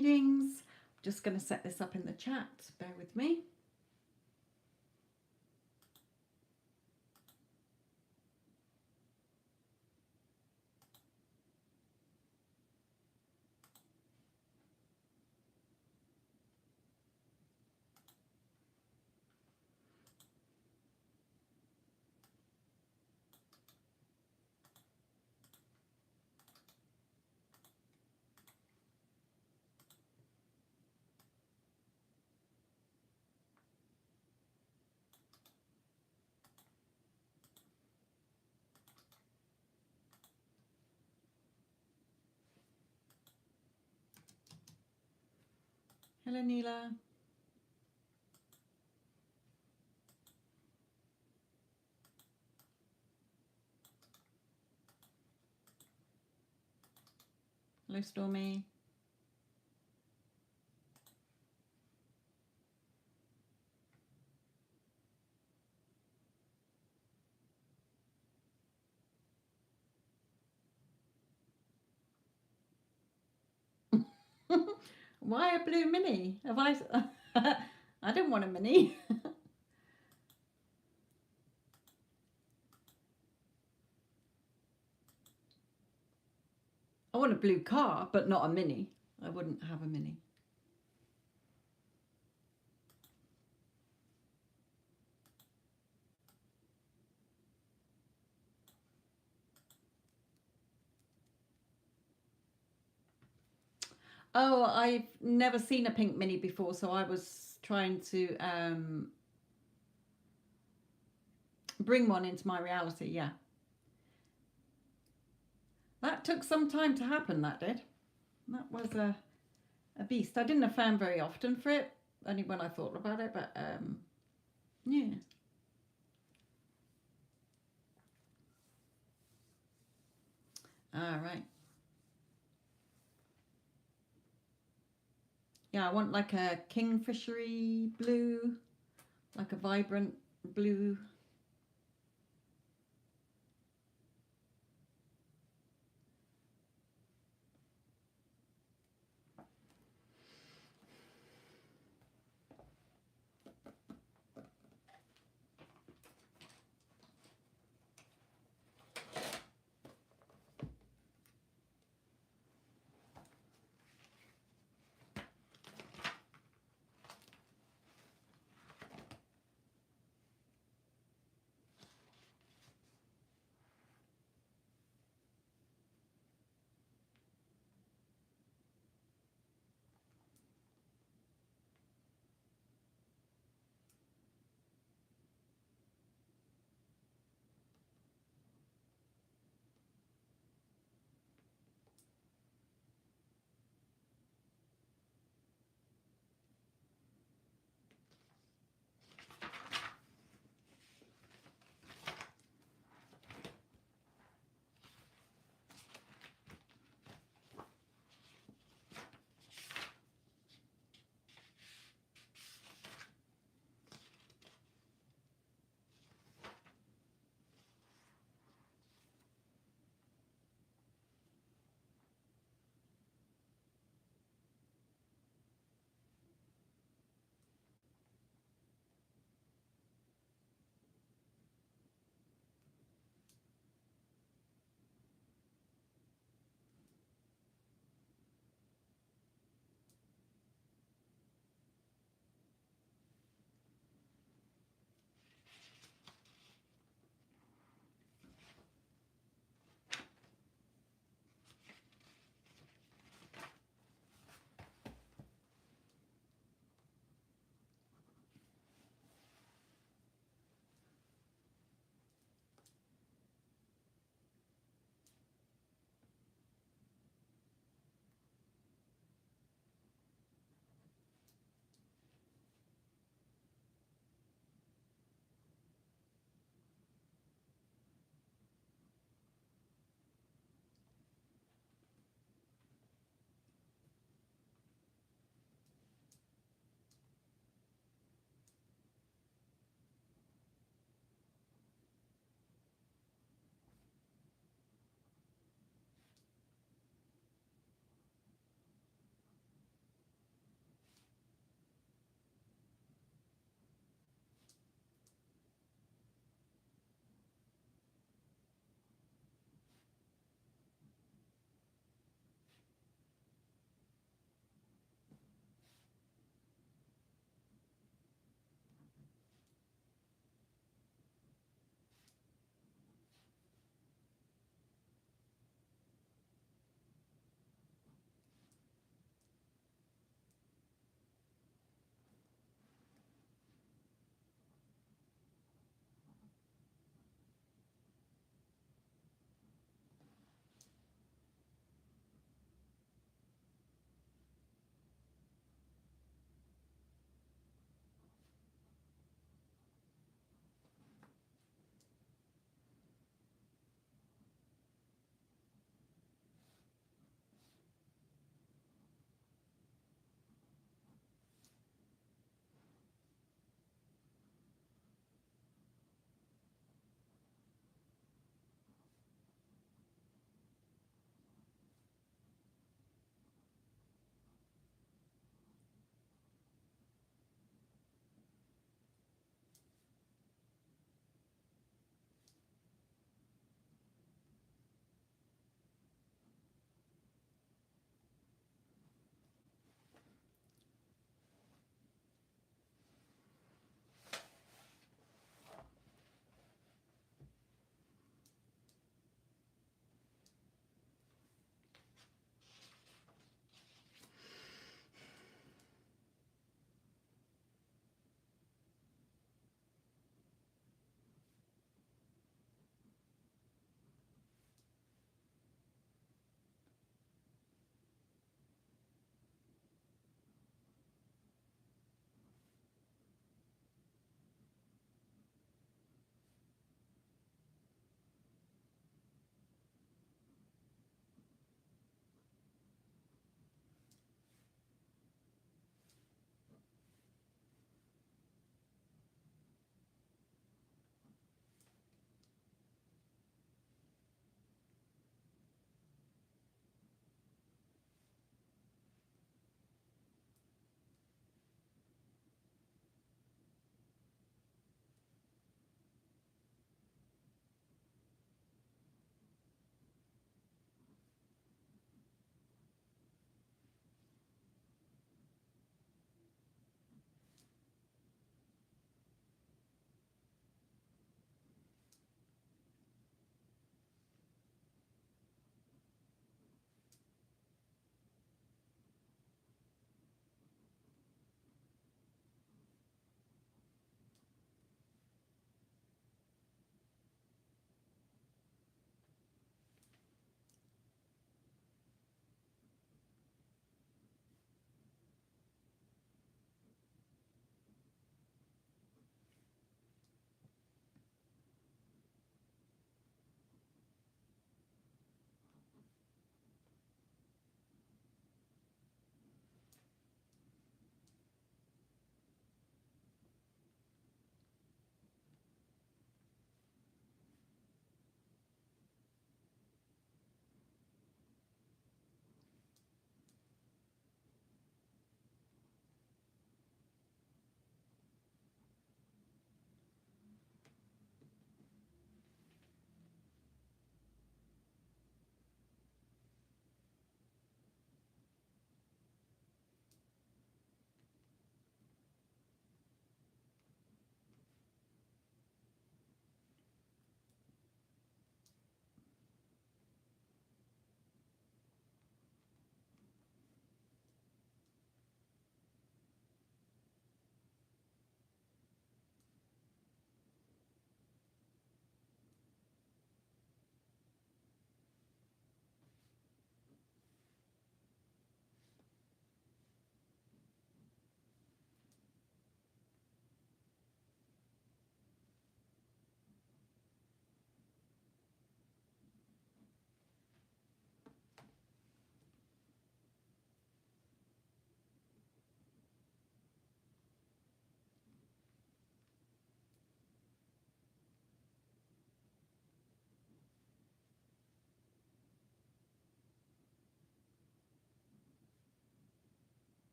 readings. I'm just going to set this up in the chat. Bear with me. Hello, Neela. Hello, Stormy. Why a blue mini? Have I? I don't want a mini. I want a blue car, but not a mini. I wouldn't have a mini. Oh, I've never seen a pink mini before, so I was trying to bring one into my reality. Yeah. That took some time to happen, that did. That was a beast. I didn't have found very often for it, only when I thought about it, but yeah. All right. Yeah, I want like a kingfishery blue, like a vibrant blue.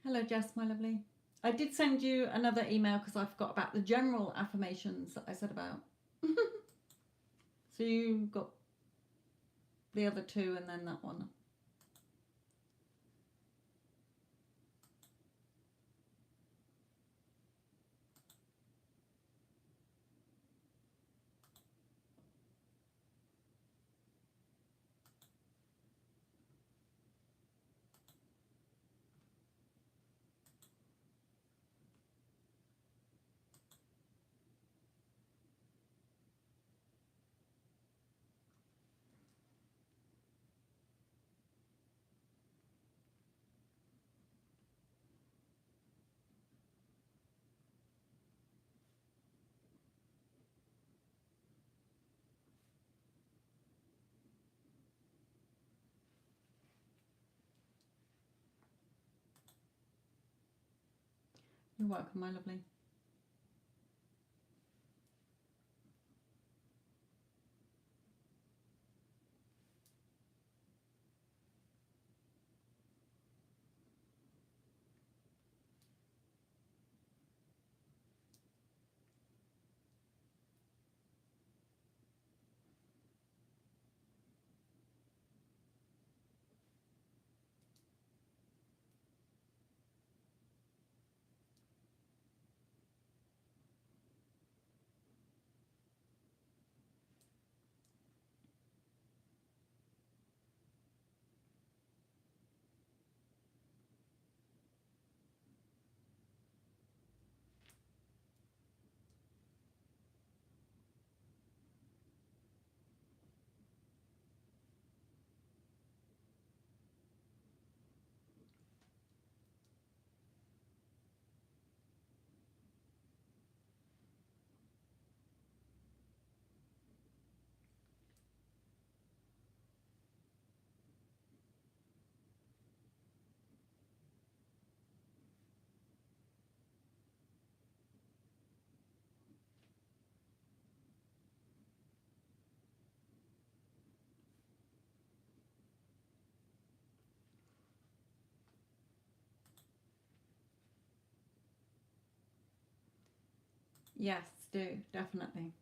Hello, Jess, my lovely. I did send you another email because I forgot about the general affirmations that I said about. So you got the other two and then that one. You're welcome, my lovely. Yes, do, definitely.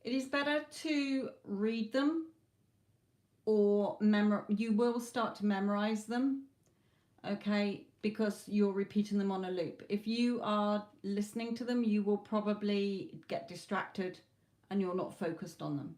It is better to read them, or you will start to memorize them, okay, because you're repeating them on a loop. If you are listening to them, you will probably get distracted and you're not focused on them.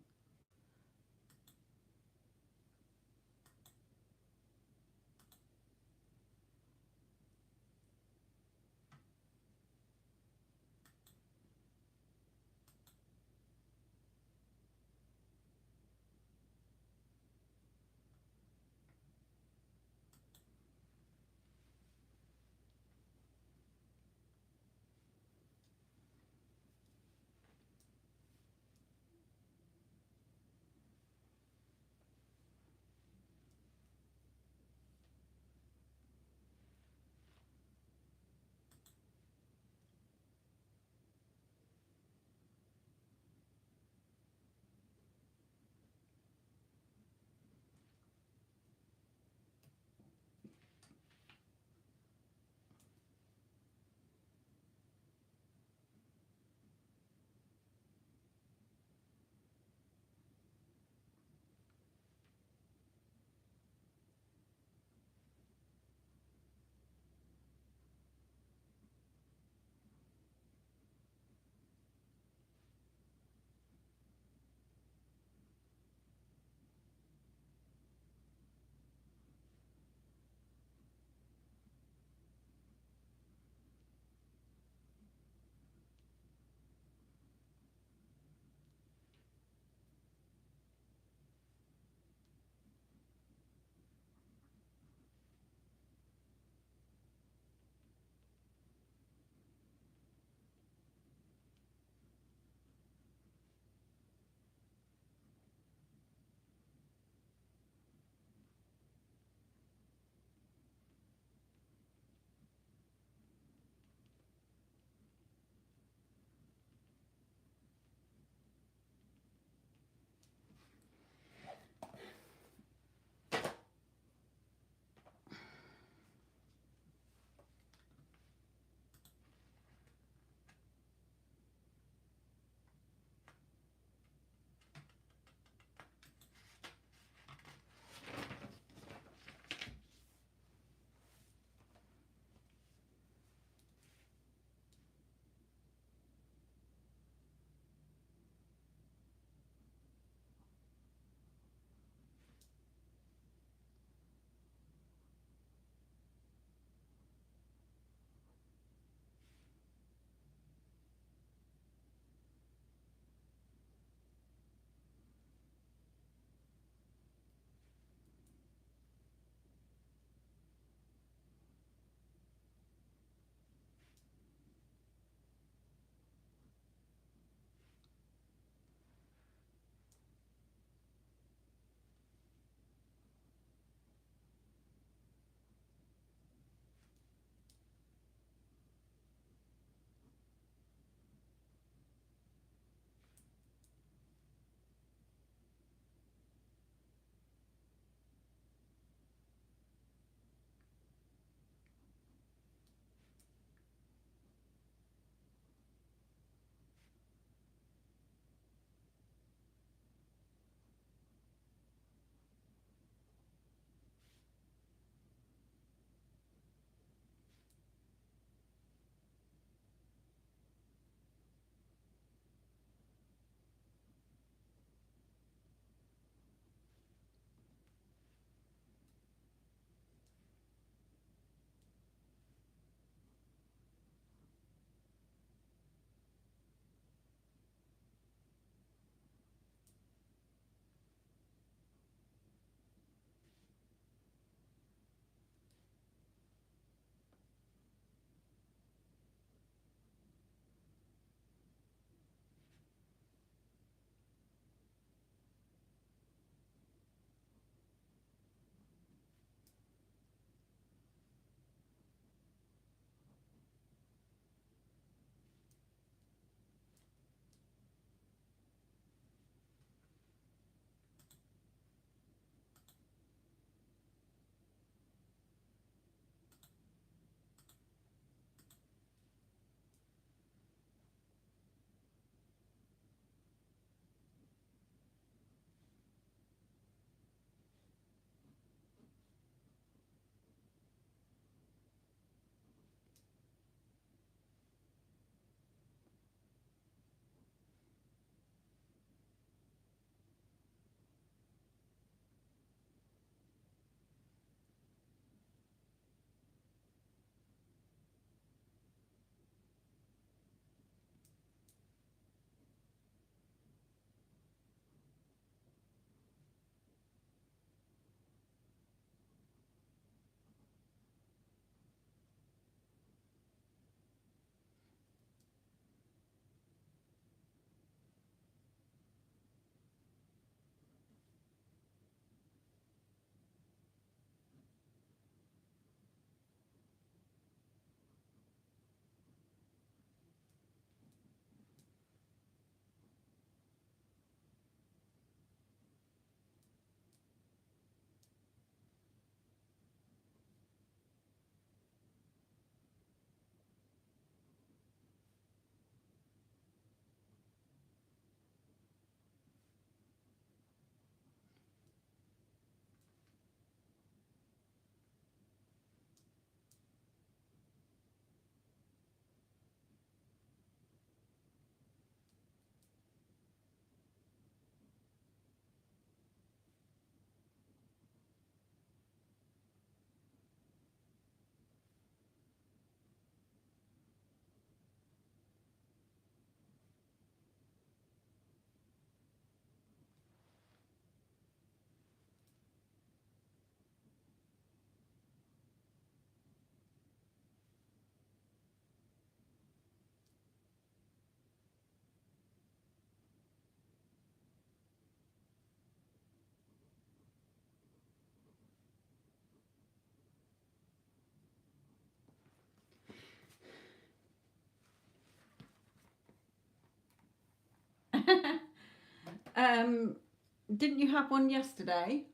Didn't you have one yesterday?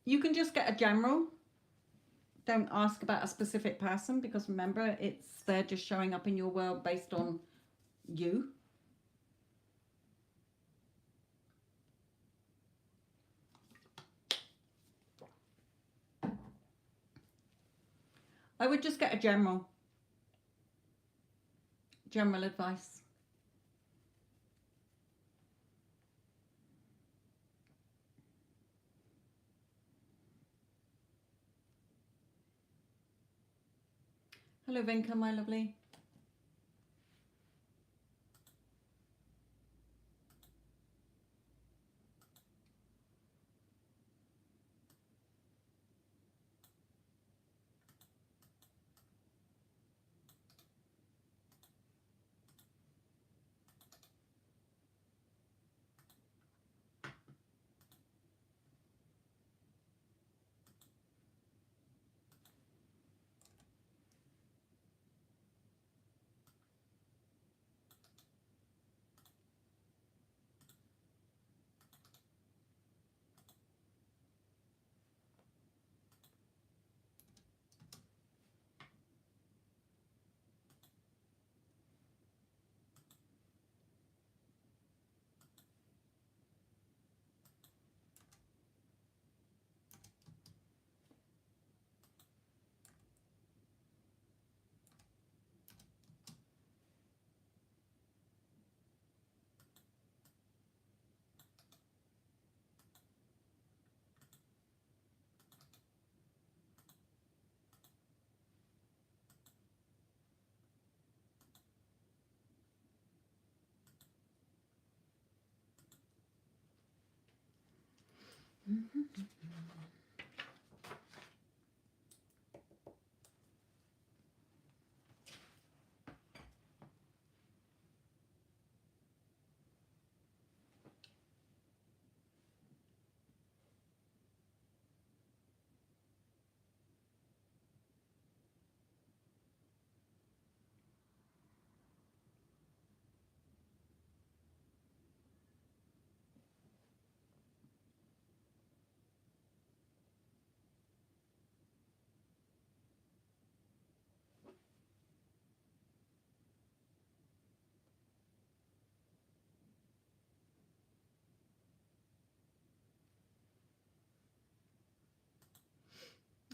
You can just get a general. Don't ask about a specific person, because remember, they're just showing up in your world based on you. I would just get a general advice. Hello, Vinka, my lovely.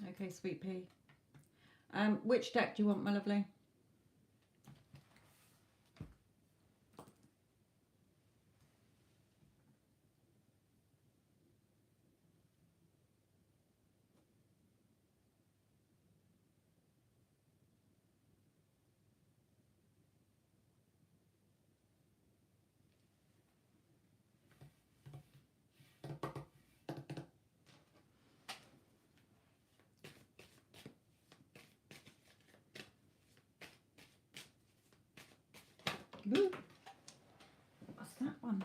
Okay, sweet pea. Which deck do you want, my lovely? Ooh, what's that one?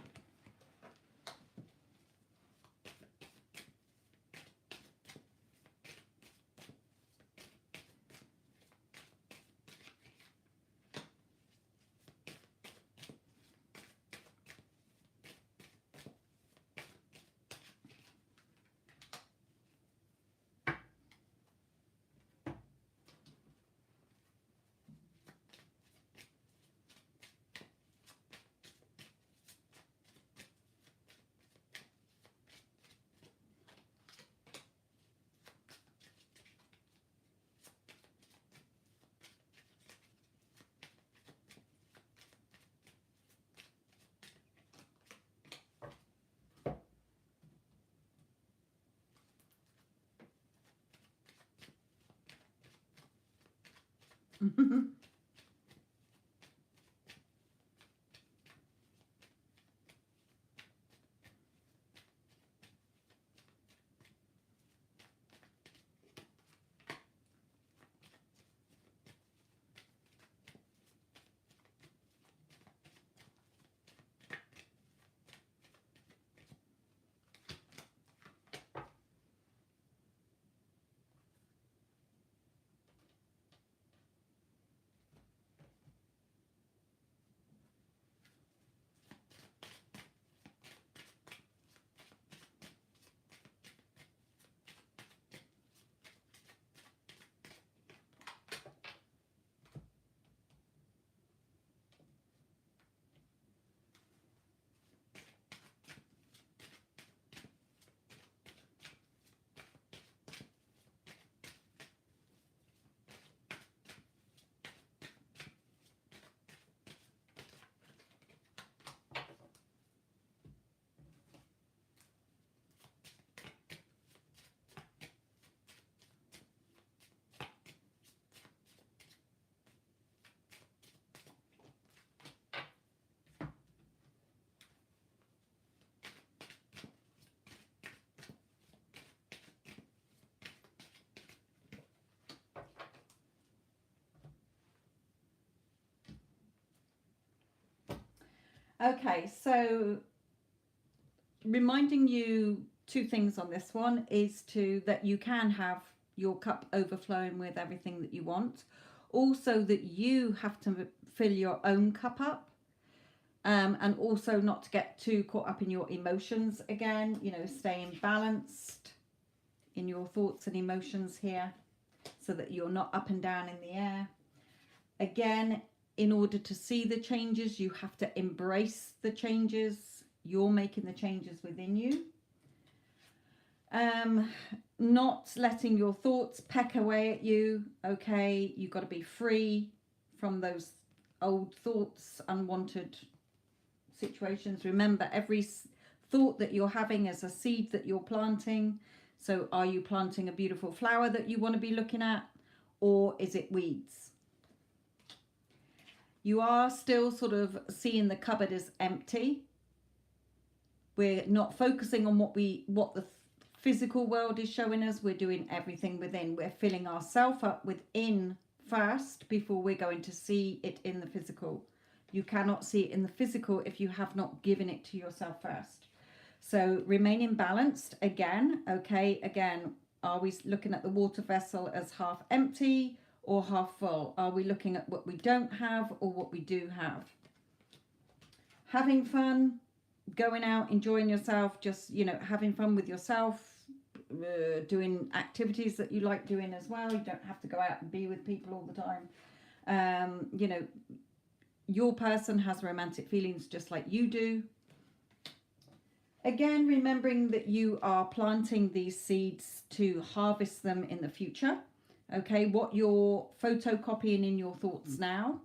Okay, so reminding you two things on this one is that you can have your cup overflowing with everything that you want. Also that you have to fill your own cup up. And also not to get too caught up in your emotions again, staying balanced in your thoughts and emotions here so that you're not up and down in the air. Again, in order to see the changes, you have to embrace the changes. You're making the changes within you. Not letting your thoughts peck away at you. Okay, you've got to be free from those old thoughts, unwanted situations. Remember, every thought that you're having is a seed that you're planting. So are you planting a beautiful flower that you want to be looking at, or is it weeds? You are still sort of seeing the cupboard as empty. We're not focusing on what the physical world is showing us. We're doing everything within. We're filling ourselves up within first before we're going to see it in the physical. You cannot see it in the physical if you have not given it to yourself first. So remaining balanced again. Okay, again, are we looking at the water vessel as half empty or half full? Are we looking at what we don't have or what we do have? Having fun, going out, enjoying yourself, just, having fun with yourself, doing activities that you like doing as well. You don't have to go out and be with people all the time. Your person has romantic feelings just like you do. Again, remembering that you are planting these seeds to harvest them in the future. Okay, what you're photocopying in your thoughts now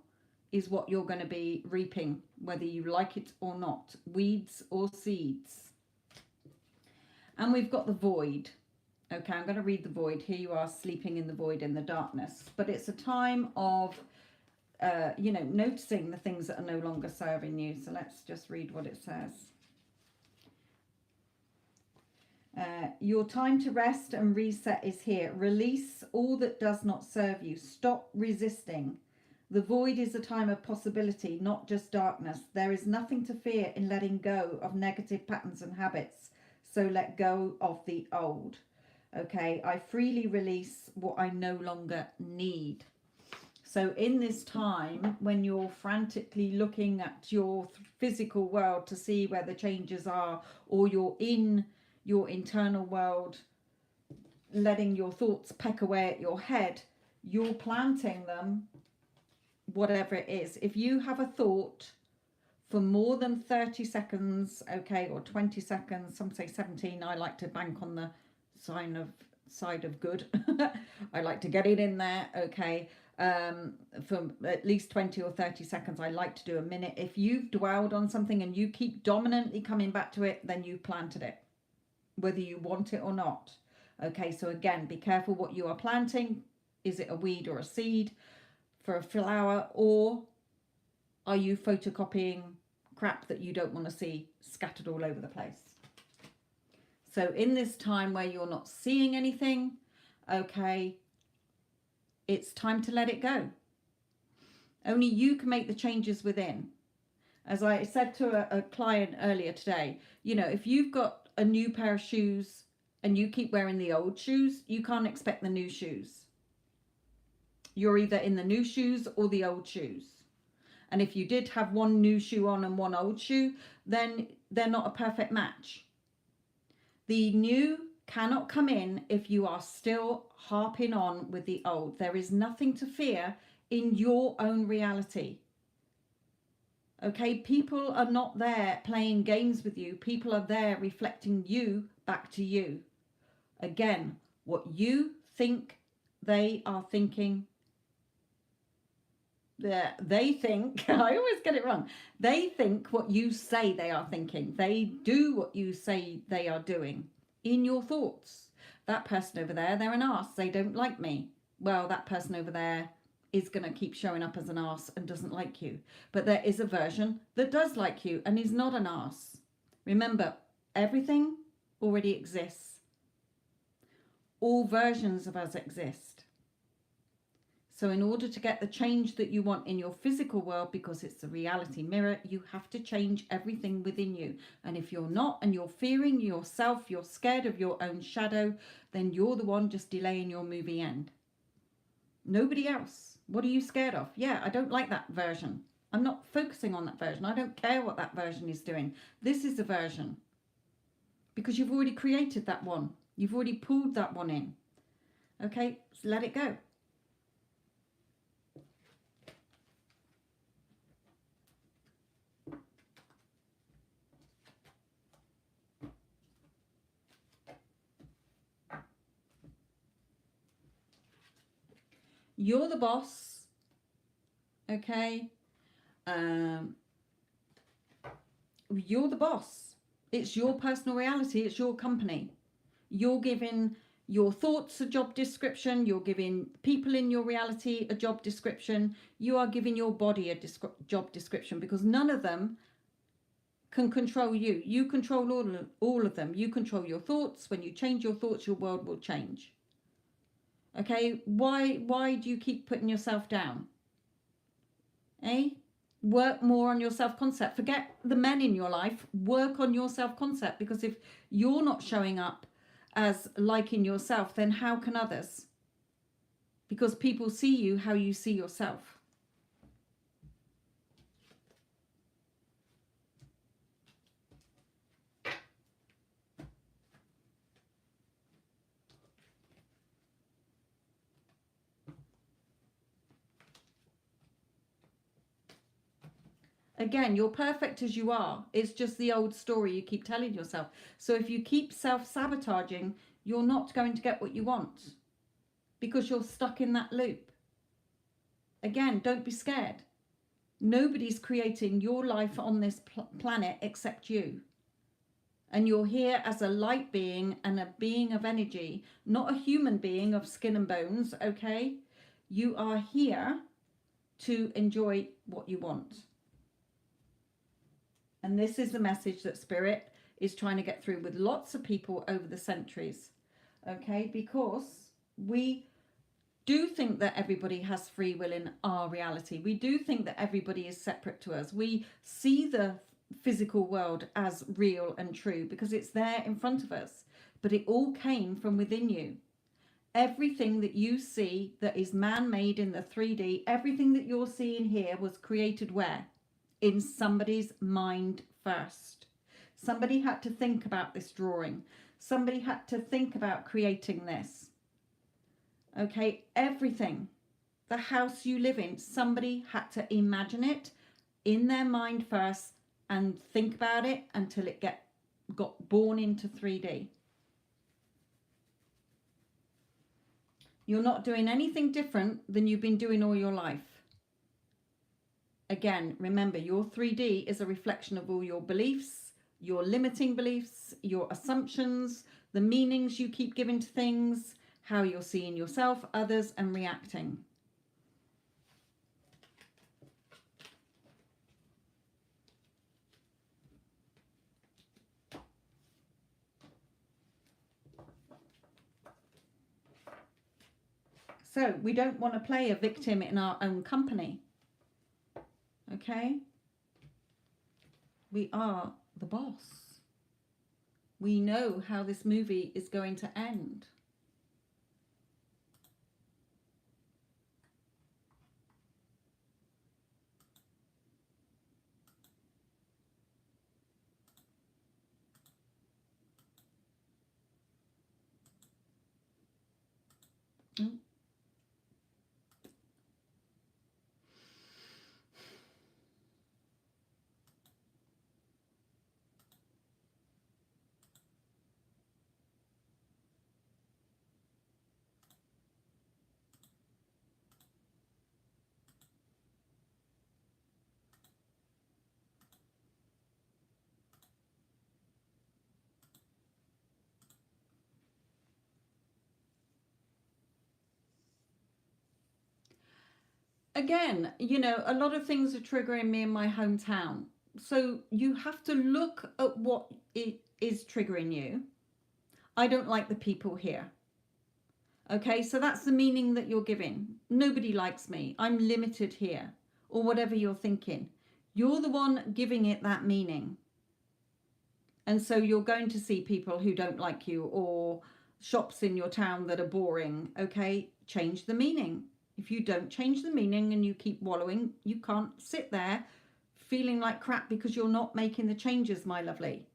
is what you're going to be reaping, whether you like it or not. Weeds or seeds. And we've got the void. Okay, I'm going to read the void. Here you are sleeping in the void in the darkness. But it's a time of noticing the things that are no longer serving you. So let's just read what it says. Your time to rest and reset is here. Release all that does not serve you. Stop resisting. The void is a time of possibility, not just darkness. There is nothing to fear in letting go of negative patterns and habits. So let go of the old. Okay, I freely release what I no longer need. So in this time, when you're frantically looking at your physical world to see where the changes are, or you're in your internal world, letting your thoughts peck away at your head, you're planting them, whatever it is. If you have a thought for more than 30 seconds, okay, or 20 seconds, some say 17, I like to bank on the side of good. I like to get it in there, okay. For at least 20 or 30 seconds, I like to do a minute. If you've dwelled on something and you keep dominantly coming back to it, then you've planted it, whether you want it or not. Okay, so again, be careful what you are planting. Is it a weed or a seed for a flower, or are you photocopying crap that you don't want to see scattered all over the place? So in this time where you're not seeing anything, okay, it's time to let it go. Only you can make the changes within. As I said to a client earlier today, if you've got a new pair of shoes and you keep wearing the old shoes, you can't expect the new shoes. You're either in the new shoes or the old shoes. And if you did have one new shoe on and one old shoe, then they're not a perfect match. The new cannot come in if you are still harping on with the old. There is nothing to fear in your own reality. Okay, people are not there playing games with you. People are there reflecting you back to you. Again, what you think they are thinking, they think, I always get it wrong. They think what you say they are thinking. They do what you say they are doing in your thoughts. That person over there, they're an arse. They don't like me. Well, that person over there is going to keep showing up as an arse and doesn't like you. But there is a version that does like you and is not an arse. Remember, everything already exists. All versions of us exist. So in order to get the change that you want in your physical world, because it's the reality mirror, you have to change everything within you. And if you're not, and you're fearing yourself, you're scared of your own shadow, then you're the one just delaying your movie end. Nobody else. What are you scared of? Yeah, I don't like that version. I'm not focusing on that version. I don't care what that version is doing. This is the version. Because you've already created that one. You've already pulled that one in. Okay, so let it go. You're the boss. Okay. You're the boss. It's your personal reality. It's your company. You're giving your thoughts a job description. You're giving people in your reality a job description. You are giving your body a job description, because none of them can control you. You control all of them. You control your thoughts. When you change your thoughts, your world will change. Okay, why do you keep putting yourself down? Work more on your self-concept. Forget the men in your life. Work on your self-concept, because if you're not showing up as liking yourself, then how can others? Because people see you how you see yourself. Again, you're perfect as you are. It's just the old story you keep telling yourself. So if you keep self-sabotaging, you're not going to get what you want, because you're stuck in that loop. Again, don't be scared. Nobody's creating your life on this planet except you. And you're here as a light being and a being of energy, not a human being of skin and bones, okay? You are here to enjoy what you want. And this is the message that Spirit is trying to get through with lots of people over the centuries, okay? Because we do think that everybody has free will in our reality. We do think that everybody is separate to us. We see the physical world as real and true because it's there in front of us. But it all came from within you. Everything that you see that is man-made in the 3D, everything that you're seeing here was created where? In somebody's mind first. Somebody had to think about this drawing. Somebody had to think about creating this. Okay, everything. The house you live in, somebody had to imagine it in their mind first and think about it until it got born into 3D. You're not doing anything different than you've been doing all your life. Again, remember, your 3D is a reflection of all your beliefs, your limiting beliefs, your assumptions, the meanings you keep giving to things, how you're seeing yourself, others, and reacting. So we don't want to play a victim in our own company. Okay? We are the boss. We know how this movie is going to end. Again, you know, a lot of things are triggering me in my hometown. So you have to look at what it is triggering you. I don't like the people here. Okay, so that's the meaning that you're giving. Nobody likes me. I'm limited here, or whatever you're thinking. You're the one giving it that meaning. And so you're going to see people who don't like you, or shops in your town that are boring. Okay, change the meaning. If you don't change the meaning and you keep wallowing, you can't sit there feeling like crap because you're not making the changes, my lovely.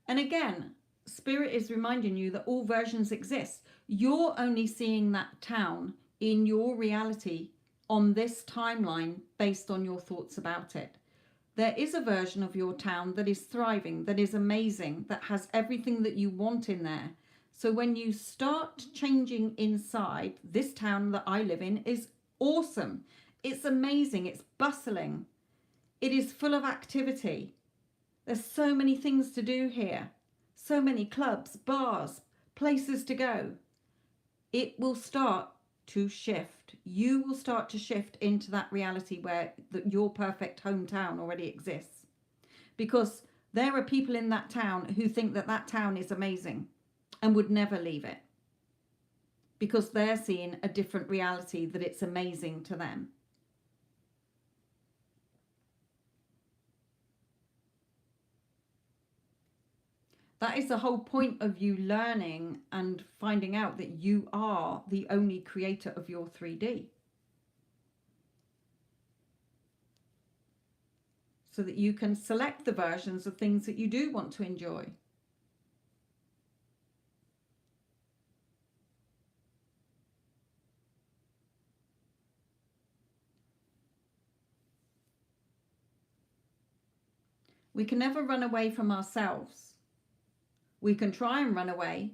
And again, Spirit is reminding you that all versions exist. You're only seeing that town in your reality on this timeline based on your thoughts about it. There is a version of your town that is thriving, that is amazing, that has everything that you want in there. So when you start changing inside, this town that I live in is awesome. It's amazing. It's bustling. It is full of activity. There's so many things to do here. So many clubs, bars, places to go. It will start to shift. You will start to shift into that reality where your perfect hometown already exists. Because there are people in that town who think that that town is amazing and would never leave it. Because they're seeing a different reality that it's amazing to them. That is the whole point of you learning and finding out that you are the only creator of your 3D. So that you can select the versions of things that you do want to enjoy. We can never run away from ourselves. We can try and run away,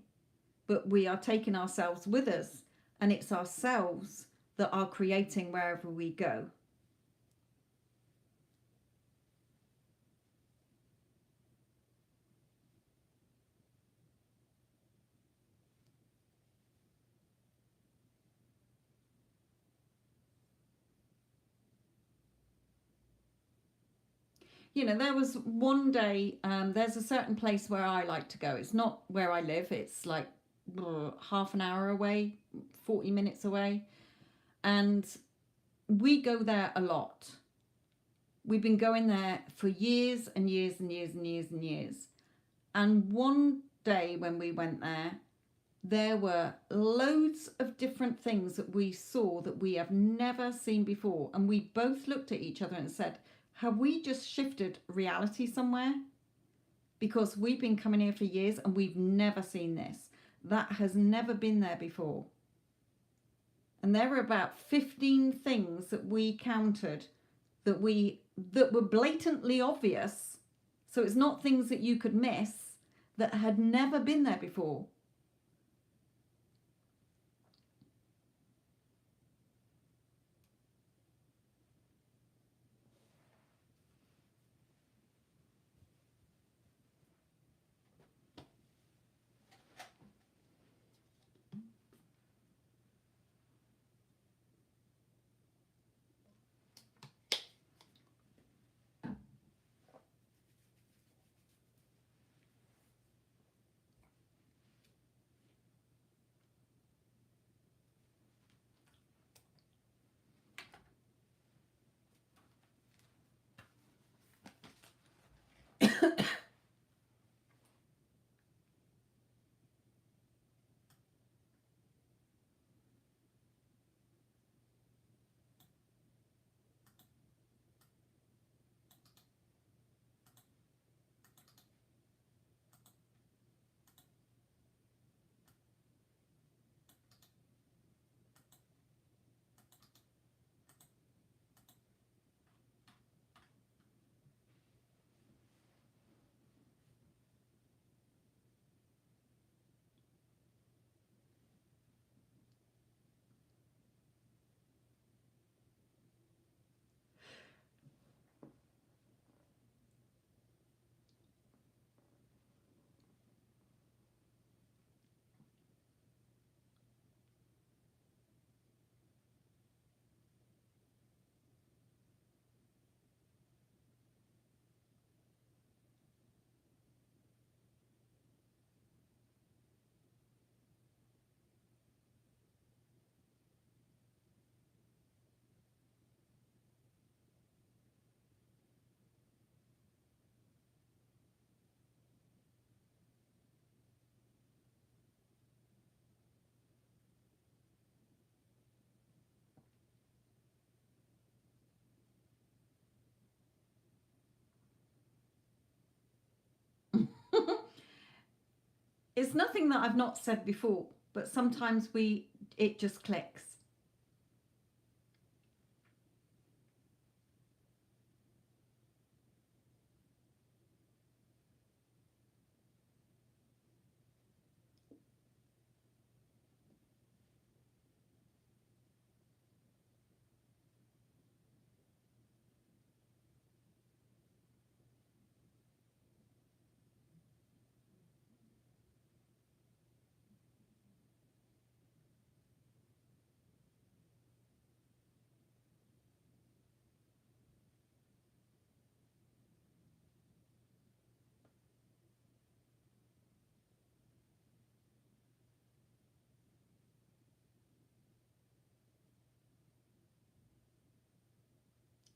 but we are taking ourselves with us, and it's ourselves that are creating wherever we go. You know, there was one day, there's a certain place where I like to go. It's not where I live. It's like half an hour away, 40 minutes away. And we go there a lot. We've been going there for years and years and years and years and years. And one day when we went there were loads of different things that we saw that we have never seen before. And we both looked at each other and said, have we just shifted reality somewhere? Because we've been coming here for years and we've never seen this. That has never been there before. And there were about 15 things that we counted that were blatantly obvious. So it's not things that you could miss, that had never been there before. It's nothing that I've not said before, but sometimes it just clicks.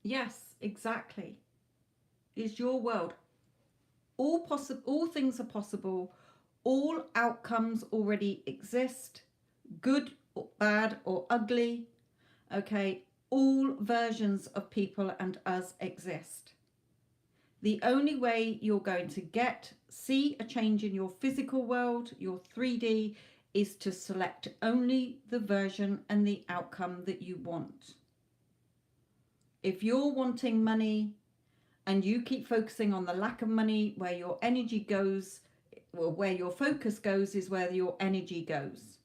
Yes, exactly. It's your world. All things are possible. All outcomes already exist, good or bad or ugly. Okay, all versions of people and us exist. The only way you're going to see a change in your physical world, your 3D, is to select only the version and the outcome that you want. If you're wanting money and you keep focusing on the lack of money, where your energy goes, well, where your focus goes is where your energy goes.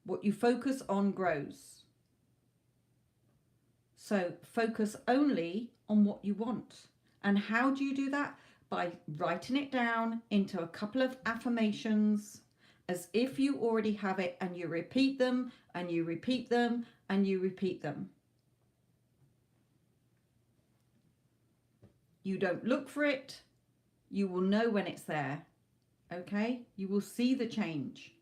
What you focus on grows. So focus only on what you want. And how do you do that? By writing it down into a couple of affirmations as if you already have it, and you repeat them and you repeat them and you repeat them. You don't look for it. You will know when it's there. Okay? You will see the change.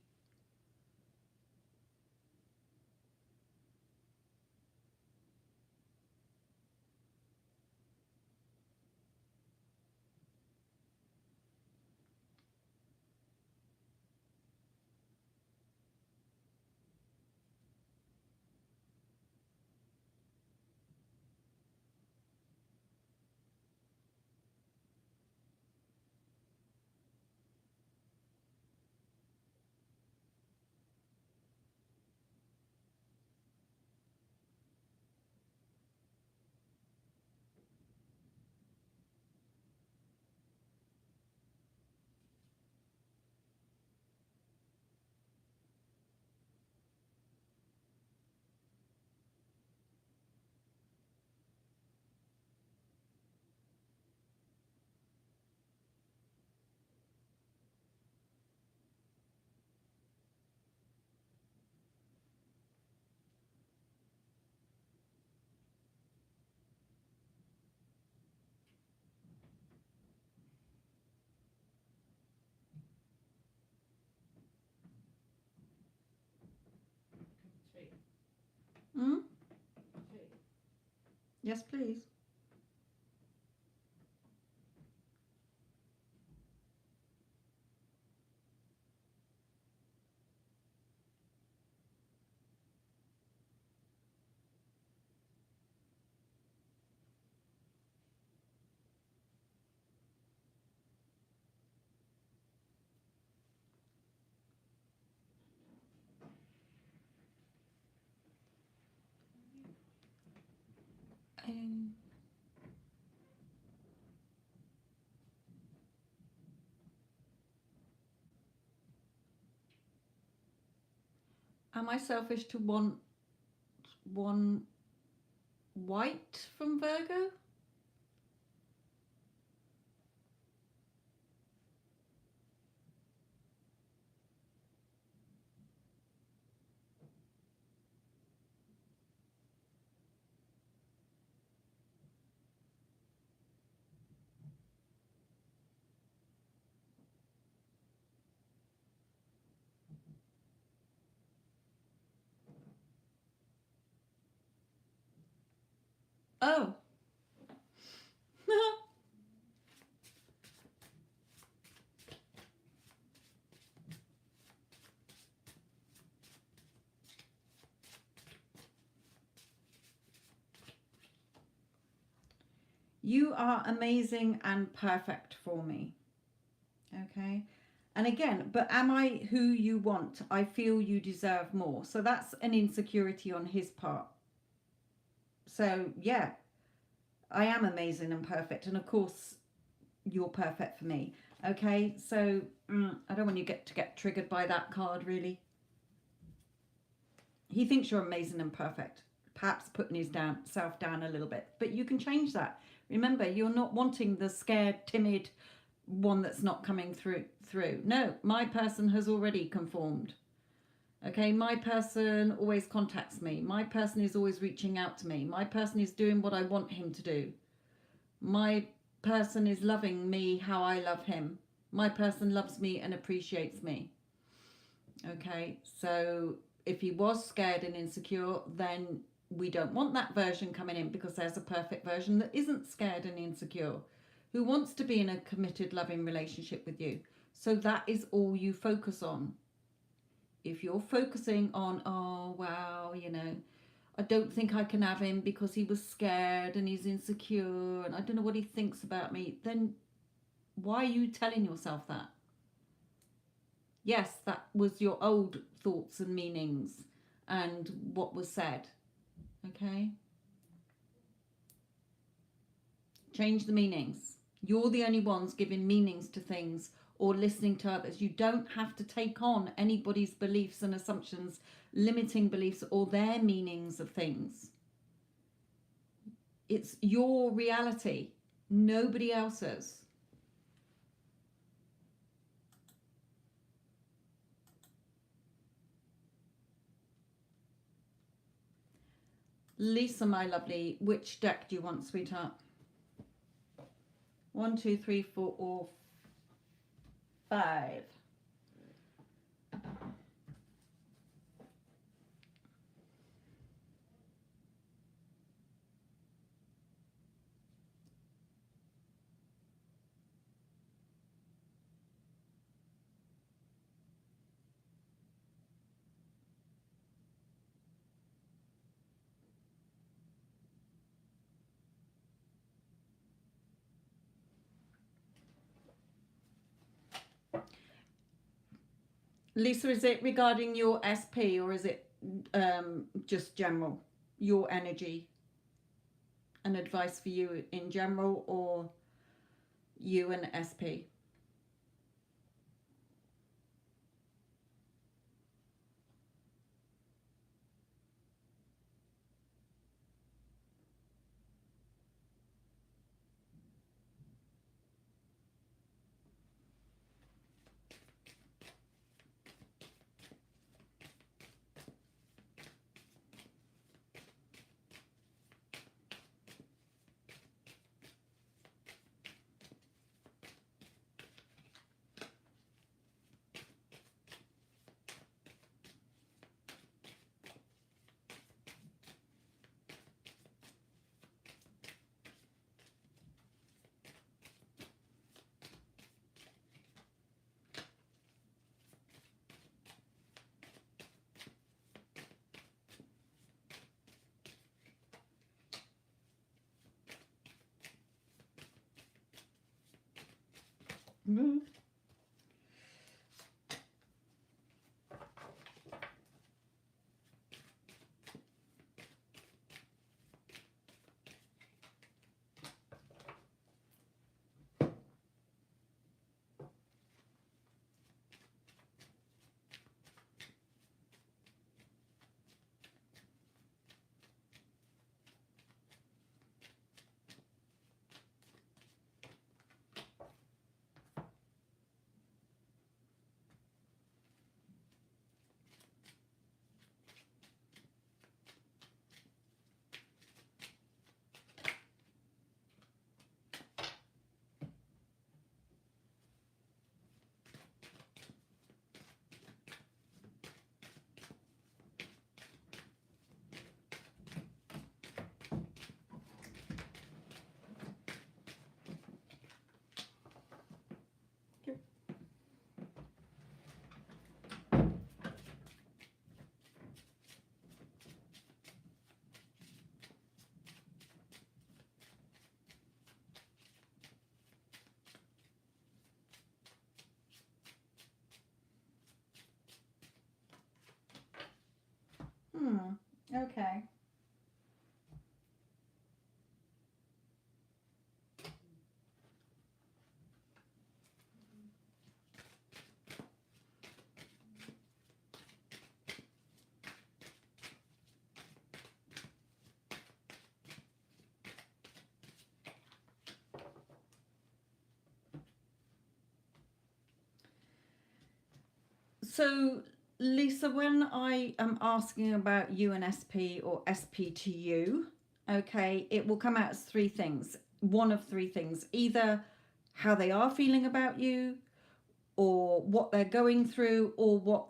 Mm? Yes, please. Um, am I selfish to want one white from Virgo? Oh. You are amazing and perfect for me. Okay? And again, but am I who you want? I feel you deserve more. So that's an insecurity on his part. So yeah, I am amazing and perfect. And of course, you're perfect for me. Okay, so I don't want you to get triggered by that card, really. He thinks you're amazing and perfect, perhaps putting his self down a little bit, but you can change that. Remember, you're not wanting the scared, timid one that's not coming through. No, my person has already conformed. Okay, my person always contacts me. My person is always reaching out to me. My person is doing what I want him to do. My person is loving me how I love him. My person loves me and appreciates me. Okay, so if he was scared and insecure, then we don't want that version coming in, because there's a perfect version that isn't scared and insecure, who wants to be in a committed, loving relationship with you. So that is all you focus on. If you're focusing on, oh, wow, you know, I don't think I can have him because he was scared and he's insecure and I don't know what he thinks about me, then why are you telling yourself that? Yes, that was your old thoughts and meanings and what was said. Okay? Change the meanings. You're the only ones giving meanings to things or listening to others. You don't have to take on anybody's beliefs and assumptions, limiting beliefs or their meanings of things. It's your reality, nobody else's. Lisa, my lovely, which deck do you want, sweetheart? 1, 2, 3, 4, or 5? Lisa, is it regarding your SP or is it just general? Your energy and advice for you in general, or you and SP? Mm. Okay. So, Lisa, when I am asking about you and SP or SP to you, okay, it will come out as three things. One of three things. Either how they are feeling about you, or what they're going through, or what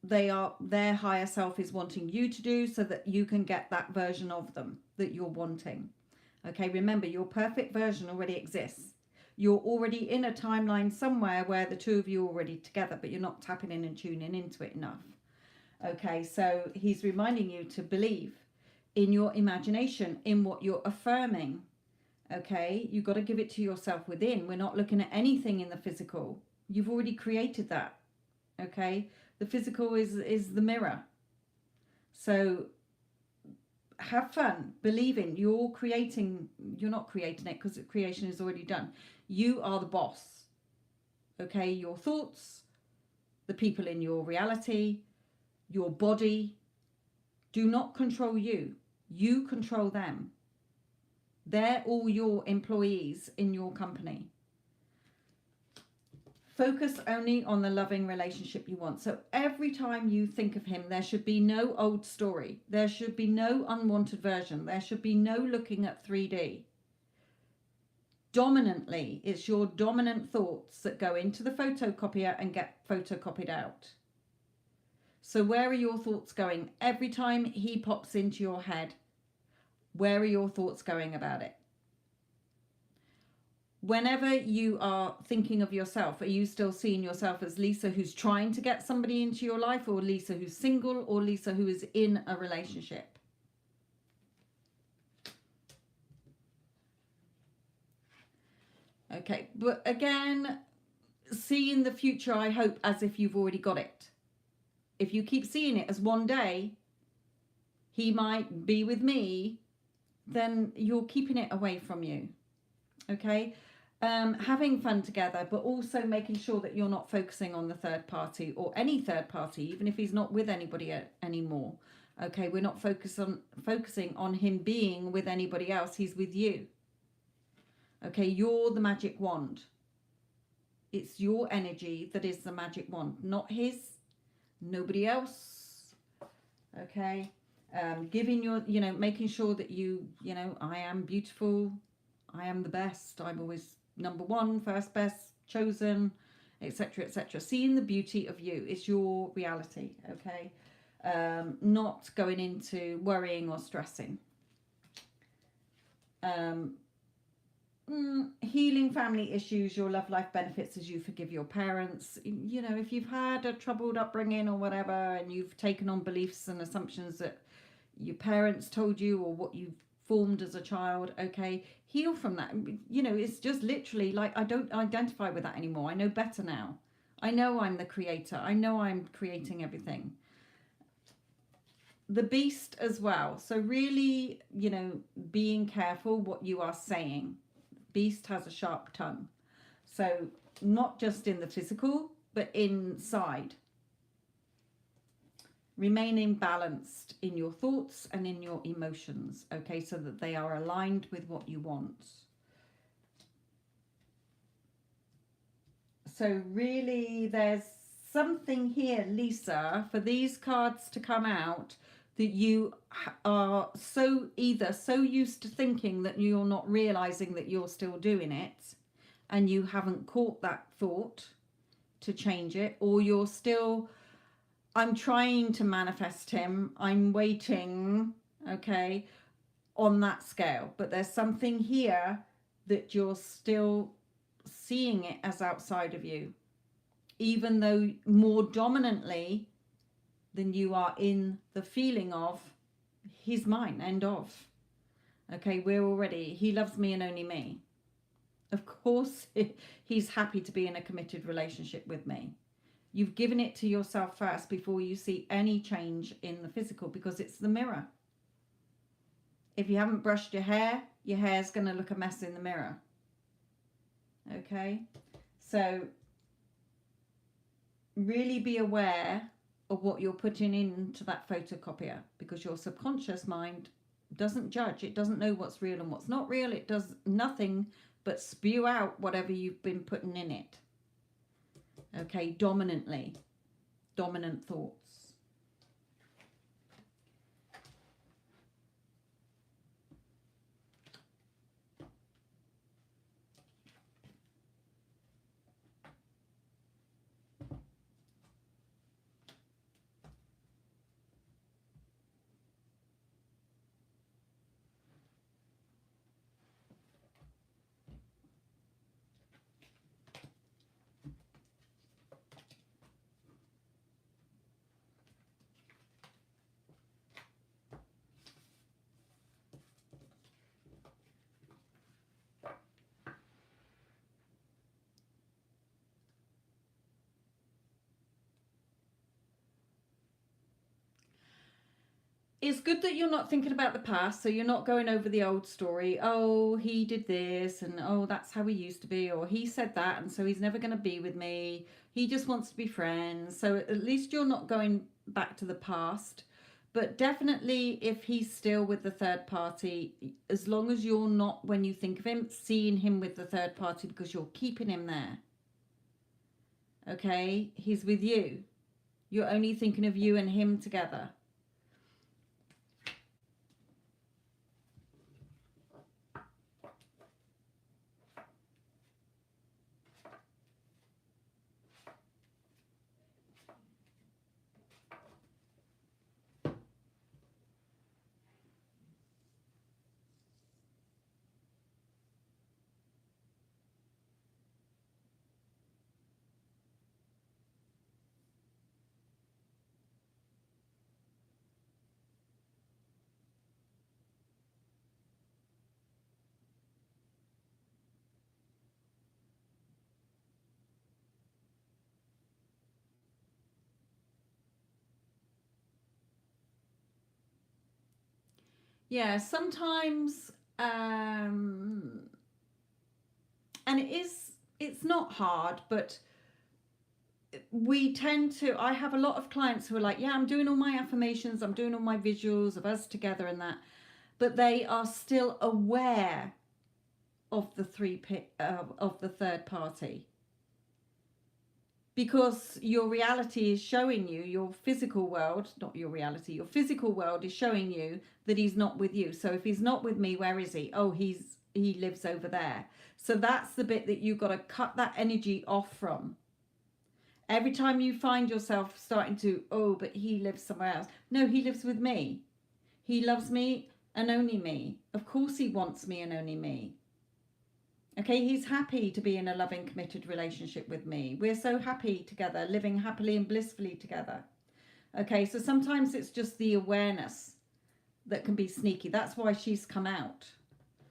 their higher self is wanting you to do so that you can get that version of them that you're wanting. Okay, remember, your perfect version already exists. You're already in a timeline somewhere where the two of you are already together, but you're not tapping in and tuning into it enough. Okay, so he's reminding you to believe in your imagination, in what you're affirming. Okay, you've got to give it to yourself within. We're not looking at anything in the physical. You've already created that. Okay, the physical is the mirror. So have fun believing you're creating. You're not creating it because creation is already done. You are the boss. Okay, your thoughts, the people in your reality, your body do not control you. You control them. They're all your employees in your company. Focus only on the loving relationship you want. So every time you think of him, there should be no old story. There should be no unwanted version. There should be no looking at 3D. Dominantly, it's your dominant thoughts that go into the photocopier and get photocopied out. So where are your thoughts going? Every time he pops into your head, where are your thoughts going about it? Whenever you are thinking of yourself, are you still seeing yourself as Lisa who's trying to get somebody into your life, or Lisa who's single, or Lisa who is in a relationship? Okay, but again, see in the future, I hope, as if you've already got it. If you keep seeing it as one day, he might be with me, then you're keeping it away from you. Okay, having fun together, but also making sure that you're not focusing on the third party or any third party, even if he's not with anybody anymore. Okay, we're not focusing on him being with anybody else. He's with you. Okay, you're the magic wand. It's your energy that is the magic wand, not his, nobody else. Okay, giving your, making sure that I am beautiful, I am the best, I'm always number one, first best, chosen, etc., etc. Seeing the beauty of you is your reality. Okay, not going into worrying or stressing. Healing family issues, your love life benefits as you forgive your parents. If you've had a troubled upbringing or whatever, and you've taken on beliefs and assumptions that your parents told you or what you've formed as a child, okay, heal from that. It's just literally like, I don't identify with that anymore. I know better now. I know I'm the creator. I know I'm creating everything. The beast as well. So really, being careful what you are saying. Beast has a sharp tongue. So not just in the physical, but inside. Remaining balanced in your thoughts and in your emotions, okay, so that they are aligned with what you want. So really, there's something here, Lisa, for these cards to come out, that you are either so used to thinking that you're not realizing that you're still doing it, and you haven't caught that thought to change it, or you're still, I'm trying to manifest him, I'm waiting, okay, on that scale. But there's something here that you're still seeing it as outside of you, even though more dominantly than you are in the feeling of, he's mine, end of. Okay, he loves me and only me. Of course, he's happy to be in a committed relationship with me. You've given it to yourself first before you see any change in the physical, because it's the mirror. If you haven't brushed your hair's going to look a mess in the mirror. Okay? So really be aware of what you're putting into that photocopier, because your subconscious mind doesn't judge. It doesn't know what's real and what's not real. It does nothing but spew out whatever you've been putting in it. Okay? Dominant thoughts. It's good that you're not thinking about the past, so you're not going over the old story. Oh, he did this, and oh, that's how he used to be, or he said that, and so he's never going to be with me. He just wants to be friends. So at least you're not going back to the past. But definitely, if he's still with the third party, as long as you're not, when you think of him, seeing him with the third party, because you're keeping him there. Okay? He's with you. You're only thinking of you and him together. Yeah, sometimes, and it's not hard, but we tend to, I have a lot of clients who are like, yeah, I'm doing all my affirmations, I'm doing all my visuals of us together and that, but they are still aware of the of the third party, because your reality is showing you, your physical world, not your reality, your physical world is showing you that he's not with you. So if he's not with me, where is he? Oh, he lives over there. So that's the bit that you've got to cut that energy off from. Every time you find yourself starting to, oh, but he lives somewhere else. No, he lives with me. He loves me and only me. Of course he wants me and only me. Okay, he's happy to be in a loving, committed relationship with me. We're so happy together, living happily and blissfully together. Okay, so sometimes it's just the awareness that can be sneaky. That's why she's come out.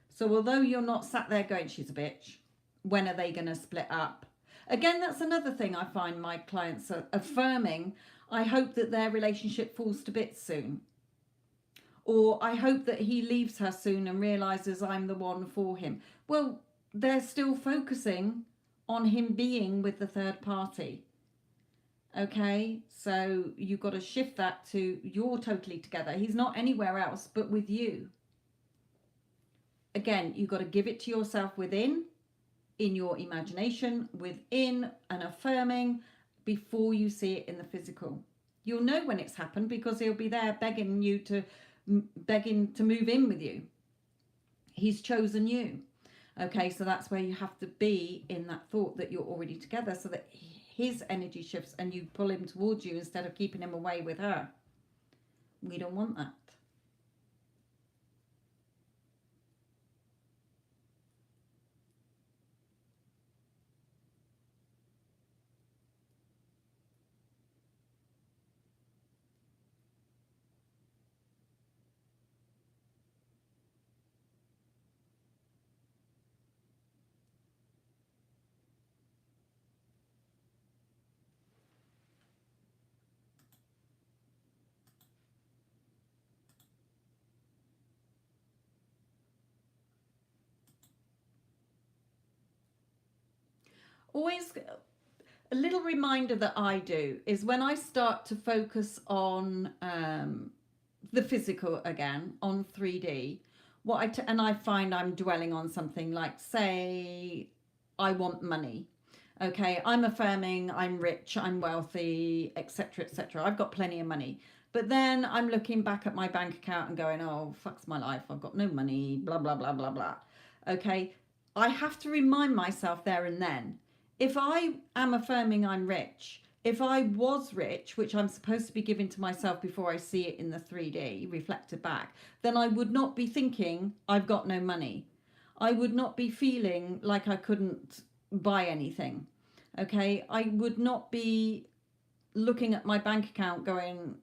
So although you're not sat there going, she's a bitch, when are they going to split up? Again, that's another thing I find my clients are affirming. I hope that their relationship falls to bits soon. Or I hope that he leaves her soon and realizes I'm the one for him. Well, they're still focusing on him being with the third party. Okay, so you've got to shift that to you're totally together. He's not anywhere else but with you. Again, you've got to give it to yourself within, in your imagination, within, and affirming before you see it in the physical. You'll know when it's happened because he'll be there begging to move in with you. He's chosen you. Okay, so that's where you have to be in that thought that you're already together, so that his energy shifts and you pull him towards you instead of keeping him away with her. We don't want that. Always a little reminder that I do is when I start to focus on the physical again, on 3D, and I find I'm dwelling on something like, say, I want money. Okay, I'm affirming I'm rich, I'm wealthy, etc., etc. I've got plenty of money. But then I'm looking back at my bank account and going, oh, fuck's my life. I've got no money, blah, blah, blah, blah, blah. Okay, I have to remind myself there and then, if I am affirming I'm rich, if I was rich, which I'm supposed to be giving to myself before I see it in the 3D reflected back, then I would not be thinking I've got no money. I would not be feeling like I couldn't buy anything. Okay, I would not be looking at my bank account going,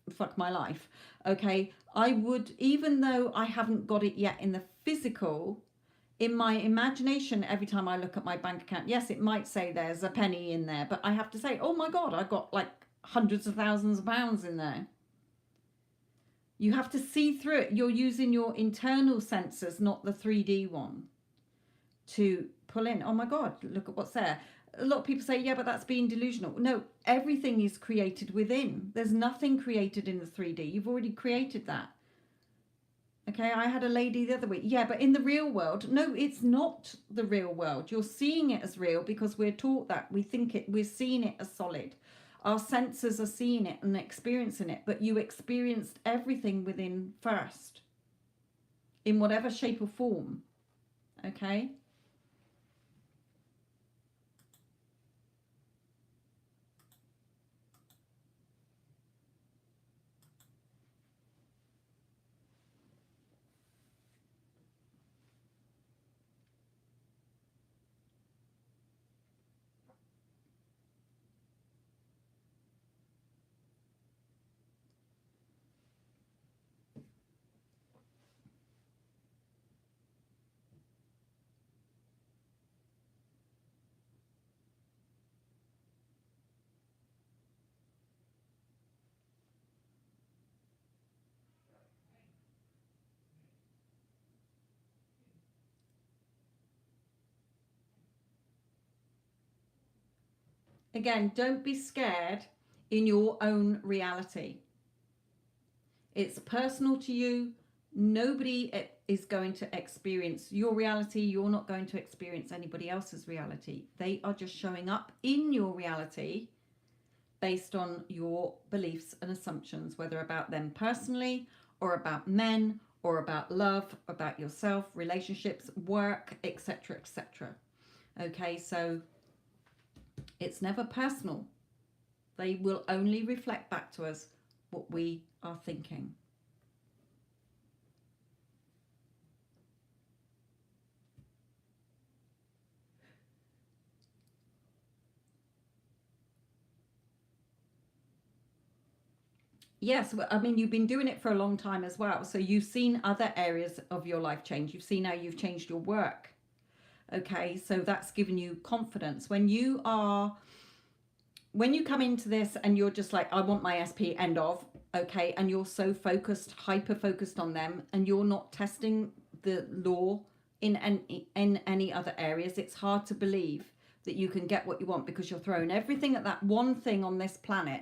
fuck my life. Okay, I would, even though I haven't got it yet in the physical, in my imagination, every time I look at my bank account, yes, it might say there's a penny in there, but I have to say, oh my God, I've got like hundreds of thousands of pounds in there. You have to see through it. You're using your internal senses, not the 3D one, to pull in, oh my God, look at what's there. A lot of people say, yeah, but that's being delusional. No, everything is created within. There's nothing created in the 3D. You've already created that. Okay, I had a lady the other week. Yeah, but in the real world, no, it's not the real world. You're seeing it as real because we're taught that. We think it, we're seeing it as solid. Our senses are seeing it and experiencing it, but you experienced everything within first, in whatever shape or form. Okay? Again, don't be scared in your own reality. It's personal to you. Nobody is going to experience your reality. You're not going to experience anybody else's reality. They are just showing up in your reality based on your beliefs and assumptions, whether about them personally or about men or about love, about yourself, relationships, work, etc., etc. Okay, so it's never personal. They will only reflect back to us what we are thinking. Yes, well, I mean, you've been doing it for a long time as well. So you've seen other areas of your life change. You've seen how you've changed your work. Okay, so that's given you confidence. When you come into this and you're just like, I want my SP, end of, okay, and you're so focused, hyper focused on them, and you're not testing the law in any other areas, it's hard to believe that you can get what you want because you're throwing everything at that one thing on this planet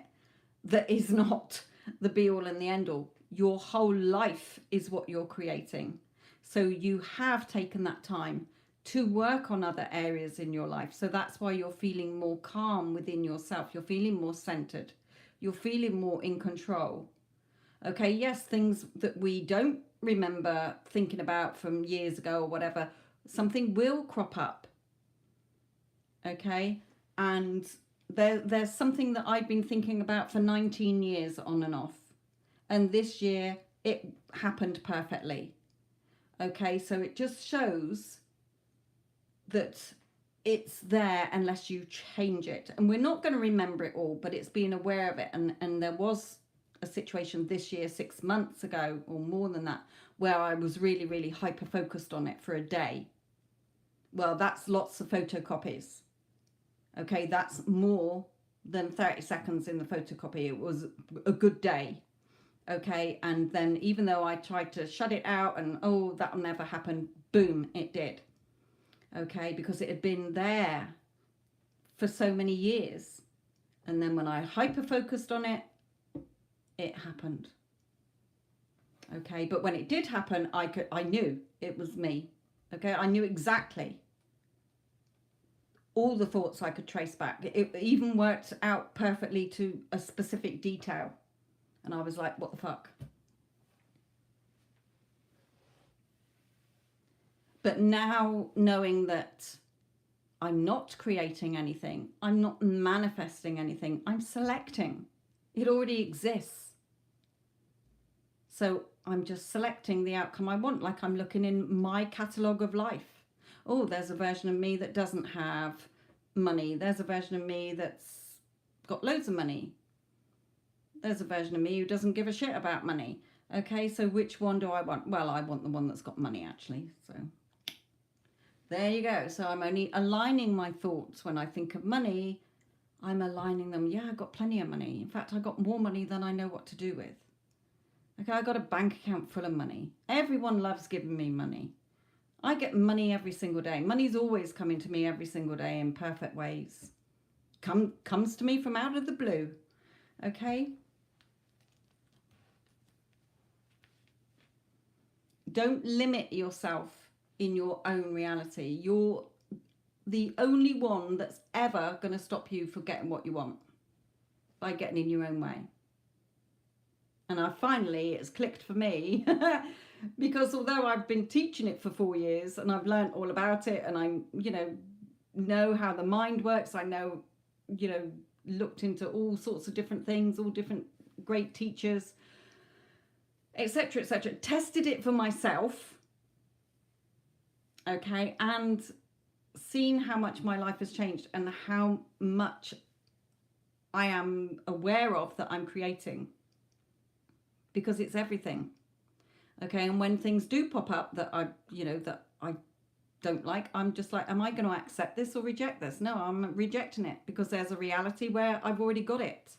that is not the be all and the end all. Your whole life is what you're creating. So you have taken that time to work on other areas in your life. So that's why you're feeling more calm within yourself. You're feeling more centered. You're feeling more in control. Okay, yes, things that we don't remember thinking about from years ago or whatever, something will crop up. Okay, and there's something that I've been thinking about for 19 years on and off. And this year it happened perfectly. Okay, so it just shows that it's there unless you change it. And we're not going to remember it all, but it's being aware of it. And there was a situation this year, 6 months ago, or more than that, where I was really, really hyper focused on it for a day. Well, that's lots of photocopies. Okay, that's more than 30 seconds in the photocopy. It was a good day. Okay, and then even though I tried to shut it out and, oh, that'll never happen, boom, it did. Okay, because it had been there for so many years. And then when I hyper-focused on it, it happened. Okay, but when it did happen, I knew it was me. Okay, I knew exactly all the thoughts I could trace back. It even worked out perfectly to a specific detail. And I was like, what the fuck? But now, knowing that I'm not creating anything, I'm not manifesting anything, I'm selecting. It already exists. So I'm just selecting the outcome I want, like I'm looking in my catalogue of life. Oh, there's a version of me that doesn't have money. There's a version of me that's got loads of money. There's a version of me who doesn't give a shit about money. Okay, so which one do I want? Well, I want the one that's got money, actually. So there you go. So I'm only aligning my thoughts when I think of money. I'm aligning them. Yeah, I've got plenty of money. In fact, I got more money than I know what to do with. Okay, I got a bank account full of money. Everyone loves giving me money. I get money every single day. Money's always coming to me every single day in perfect ways. Comes to me from out of the blue. Okay? Don't limit yourself in your own reality. You're the only one that's ever going to stop you from getting what you want by getting in your own way. And it's clicked for me because although I've been teaching it for 4 years and I've learned all about it and I, know how the mind works, I know, looked into all sorts of different things, all different great teachers, etc., etc., tested it for myself, okay, and seen how much my life has changed and how much I am aware of that I'm creating. Because it's everything. Okay, and when things do pop up that I don't like, I'm just like, am I going to accept this or reject this? No, I'm rejecting it because there's a reality where I've already got it.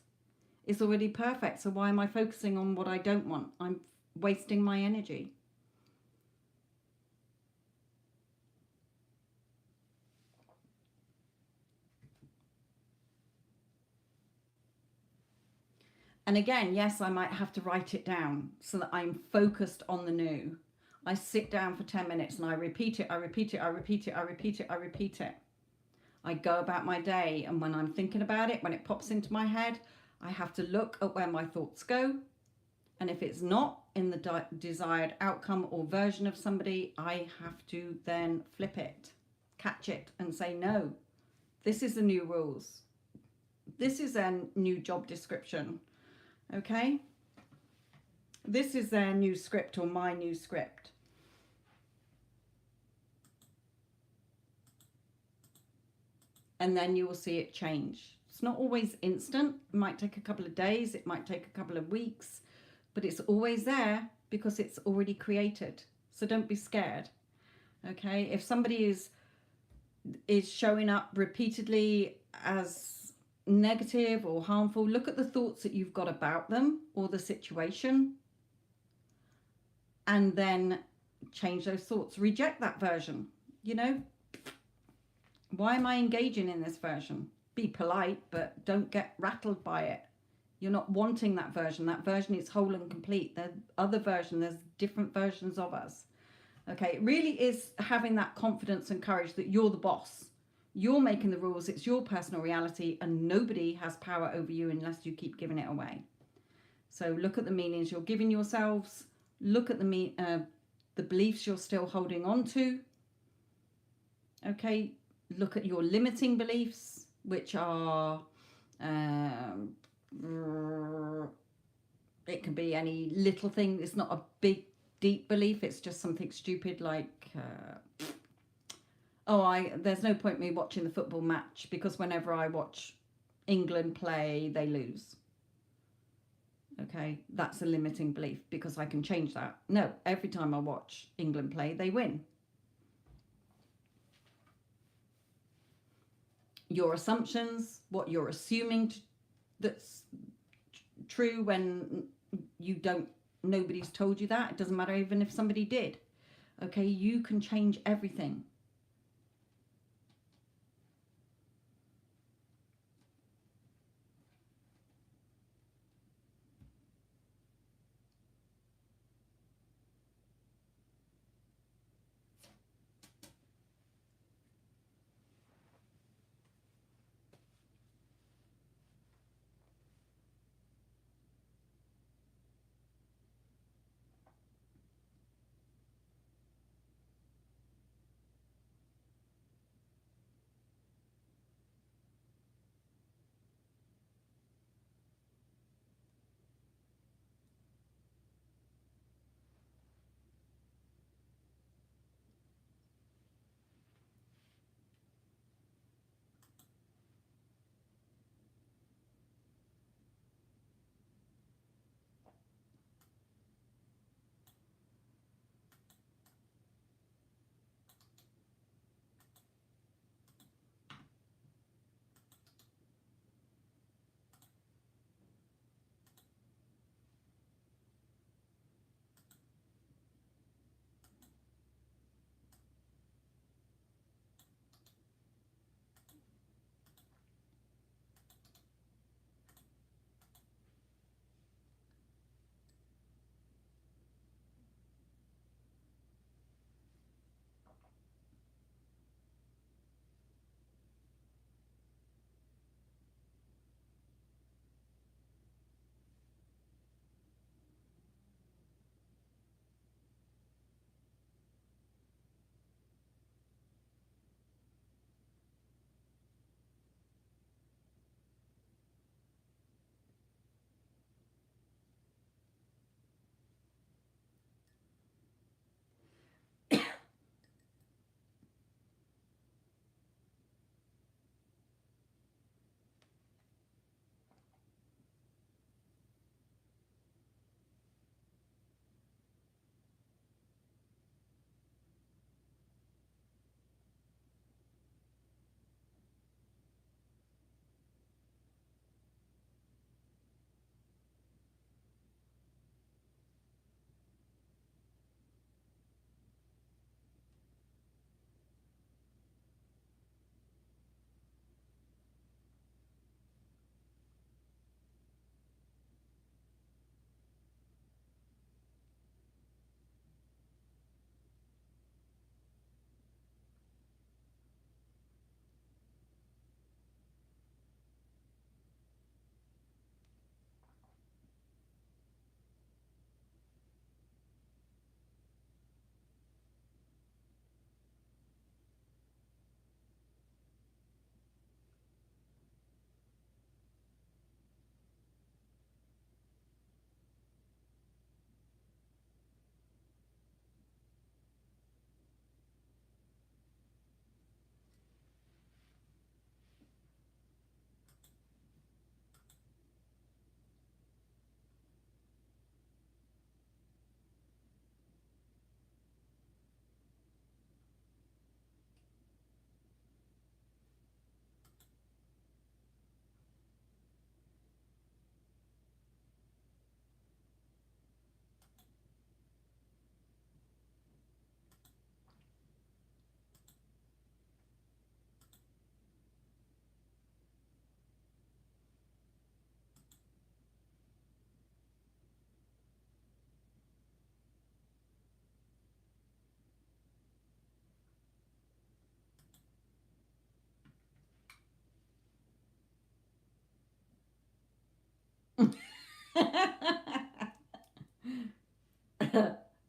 It's already perfect. So why am I focusing on what I don't want? I'm wasting my energy. And again, yes, I might have to write it down so that I'm focused on the new. I sit down for 10 minutes and I repeat it, I repeat it, I repeat it, I repeat it, I repeat it. I go about my day, and when I'm thinking about it, when it pops into my head, I have to look at where my thoughts go. And if it's not in the desired outcome or version of somebody, I have to then flip it, catch it and say, no, this is the new rules. This is a new job description. Okay, this is their new script or my new script. And then you will see it change. It's not always instant. It might take a couple of days. It might take a couple of weeks, but it's always there because it's already created. So don't be scared. Okay, if somebody is showing up repeatedly as negative or harmful, look at the thoughts that you've got about them or the situation and then change those thoughts. Reject that version. Why am I engaging in this version? Be polite, but don't get rattled by it. You're not wanting that version. That version is whole and complete. The other version, there's different versions of us. Okay, it really is having that confidence and courage that you're the boss. You're making the rules. It's your personal reality and nobody has power over you unless you keep giving it away. So look at the meanings you're giving yourselves. Look at the beliefs you're still holding on to. Okay, look at your limiting beliefs, which are, it can be any little thing. It's not a big, deep belief. It's just something stupid like, there's no point me watching the football match because whenever I watch England play, they lose. Okay, that's a limiting belief because I can change that. No, every time I watch England play, they win. Your assumptions, what you're assuming that's true when nobody's told you that. It doesn't matter even if somebody did. Okay, you can change everything.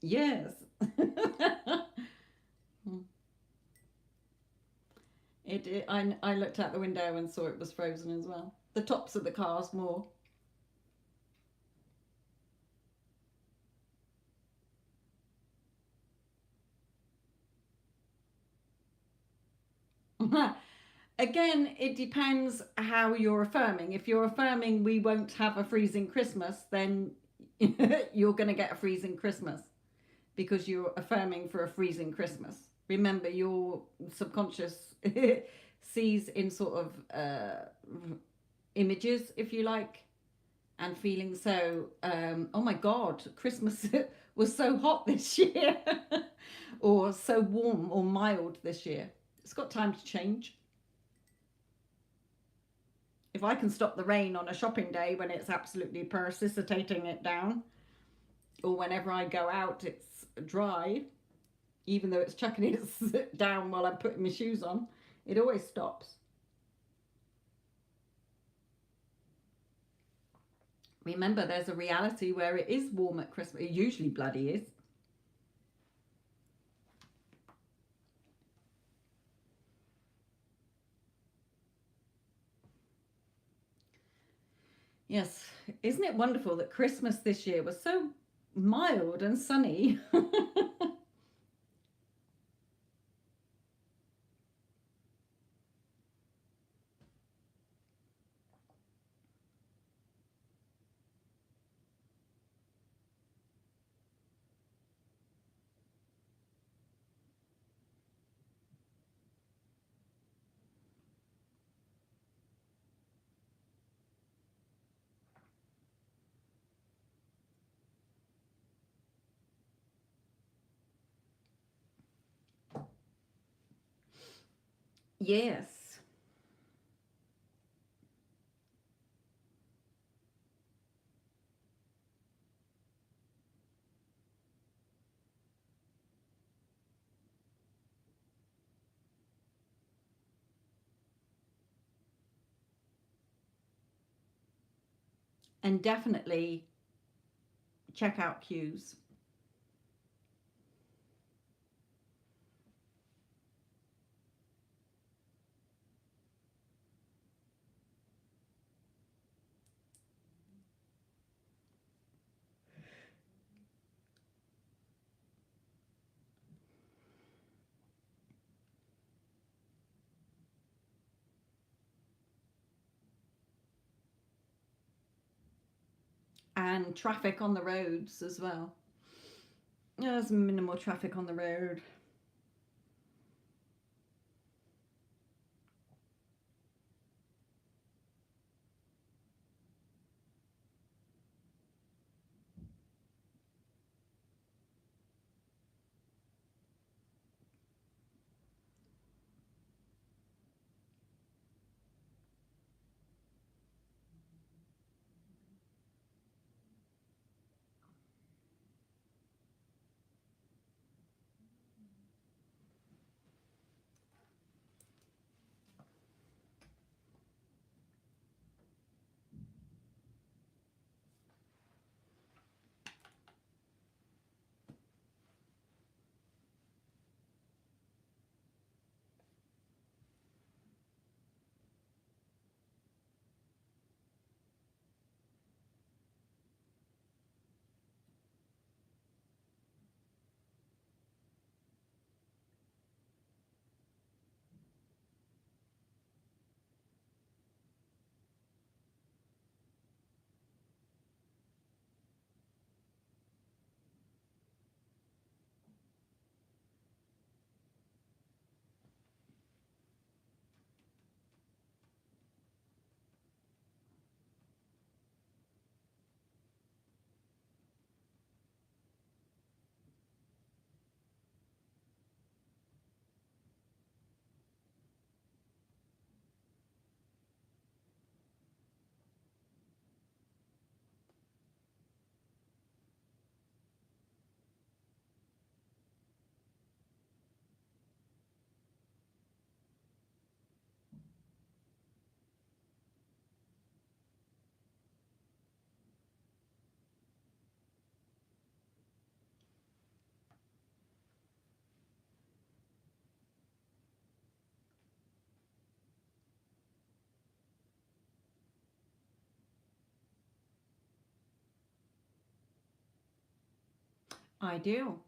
Yes. I looked out the window and saw it was frozen as well. The tops of the cars more. Again, it depends how you're affirming. If you're affirming we won't have a freezing Christmas, then you're going to get a freezing Christmas because you're affirming for a freezing Christmas. Remember, your subconscious sees in sort of images, if you like, and feeling. So, oh my God, Christmas was so hot this year, or so warm or mild this year. It's got time to change. If I can stop the rain on a shopping day when it's absolutely precipitating it down, or whenever I go out it's dry, even though it's chucking it down while I'm putting my shoes on, it always stops. Remember, there's a reality where it is warm at Christmas. It usually bloody is. Yes, isn't it wonderful that Christmas this year was so mild and sunny? Yes. And definitely check out cues. And traffic on the roads as well. There's minimal traffic on the road. Ideal.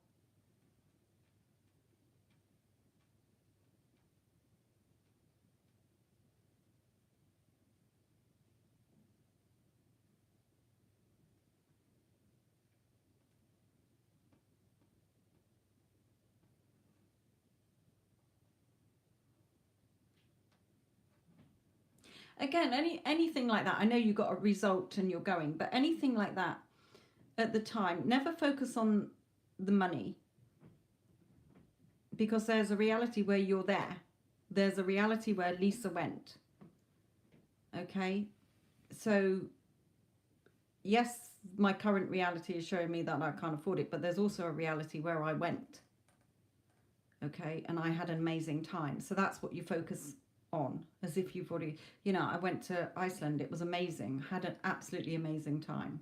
Again, anything like that. I know you got a result and you're going, but anything like that at the time, never focus on the money, because there's a reality where you're there. There's a reality where Lisa went. Okay, so yes, my current reality is showing me that I can't afford it, but there's also a reality where I went. Okay, and I had an amazing time. So that's what you focus on, as if you've already, you know, I went to Iceland, it was amazing, had an absolutely amazing time.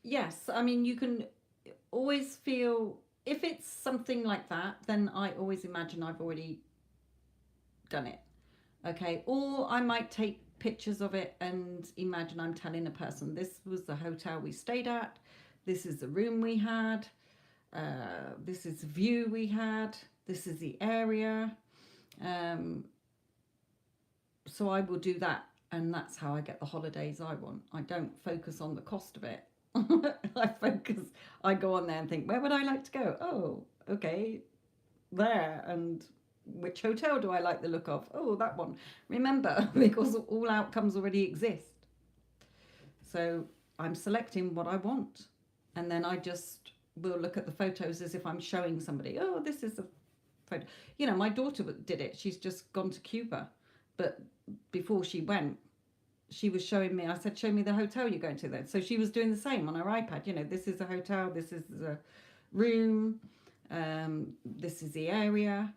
Yes, I mean, you can always feel, if it's something like that, then I always imagine I've already done it. Okay, or I might take pictures of it and imagine I'm telling a person, this was the hotel we stayed at, this is the room we had, this is the view we had, this is the area. Um, so I will do that, and that's how I get the holidays I want. I don't focus on the cost of it. I go on there and think, where would I like to go? Oh, okay, there. And which hotel do I like the look of? Oh, that one. Remember, because all outcomes already exist. So I'm selecting what I want. And then I just will look at the photos as if I'm showing somebody, oh, this is a photo. You know, my daughter did it. She's just gone to Cuba. But before she went, she was showing me, I said, show me the hotel you're going to then. So she was doing the same on her iPad. You know, this is a hotel, this is the room, this is the area.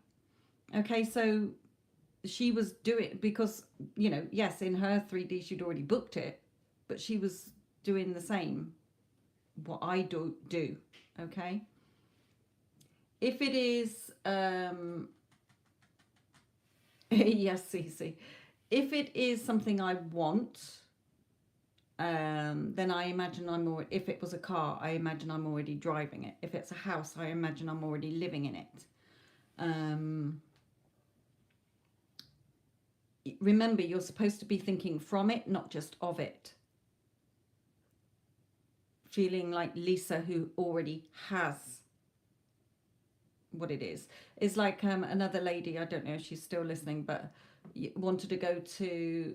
Okay, so she was doing, because, you know, yes, in her 3D she'd already booked it, but she was doing the same, what I do. Okay. If it is, yes, Cece. If it is something I want, then I imagine I'm already, if it was a car, I imagine I'm already driving it. If it's a house, I imagine I'm already living in it. Remember, you're supposed to be thinking from it, not just of it. Feeling like Lisa, who already has what it is. It's like another lady, I don't know if she's still listening, but wanted to go to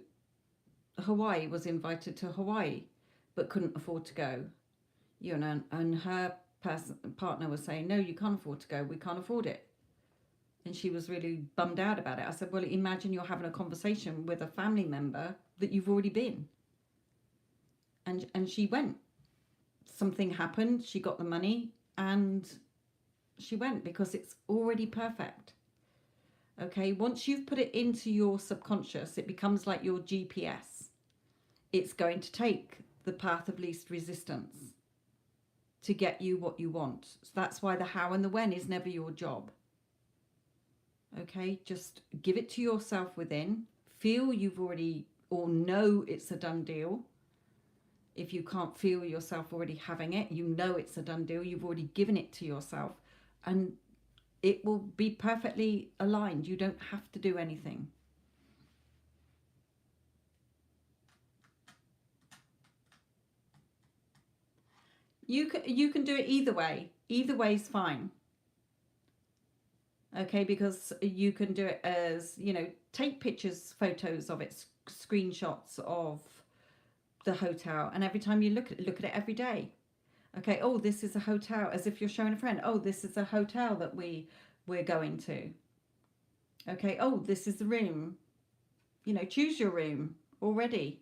Hawaii, was invited to Hawaii, but couldn't afford to go. You know, and her partner was saying, no, you can't afford to go, we can't afford it. And she was really bummed out about it. I said, well, imagine you're having a conversation with a family member that you've already been. And she went. Something happened, she got the money, and she went because it's already perfect. Okay, once you've put it into your subconscious, it becomes like your GPS. It's going to take the path of least resistance to get you what you want. So that's why the how and the when is never your job. Okay, just give it to yourself within. Feel you've already, or know it's a done deal. If you can't feel yourself already having it, you know it's a done deal. You've already given it to yourself. And it will be perfectly aligned. You don't have to do anything. You can do it either way. Either way is fine. Okay, because you can do it as, you know, take pictures, photos of it, screenshots of the hotel, and every time you look at it every day. Okay, oh, this is a hotel, as if you're showing a friend. Oh, this is a hotel that we're going to. Okay, oh, this is the room. You know, choose your room already.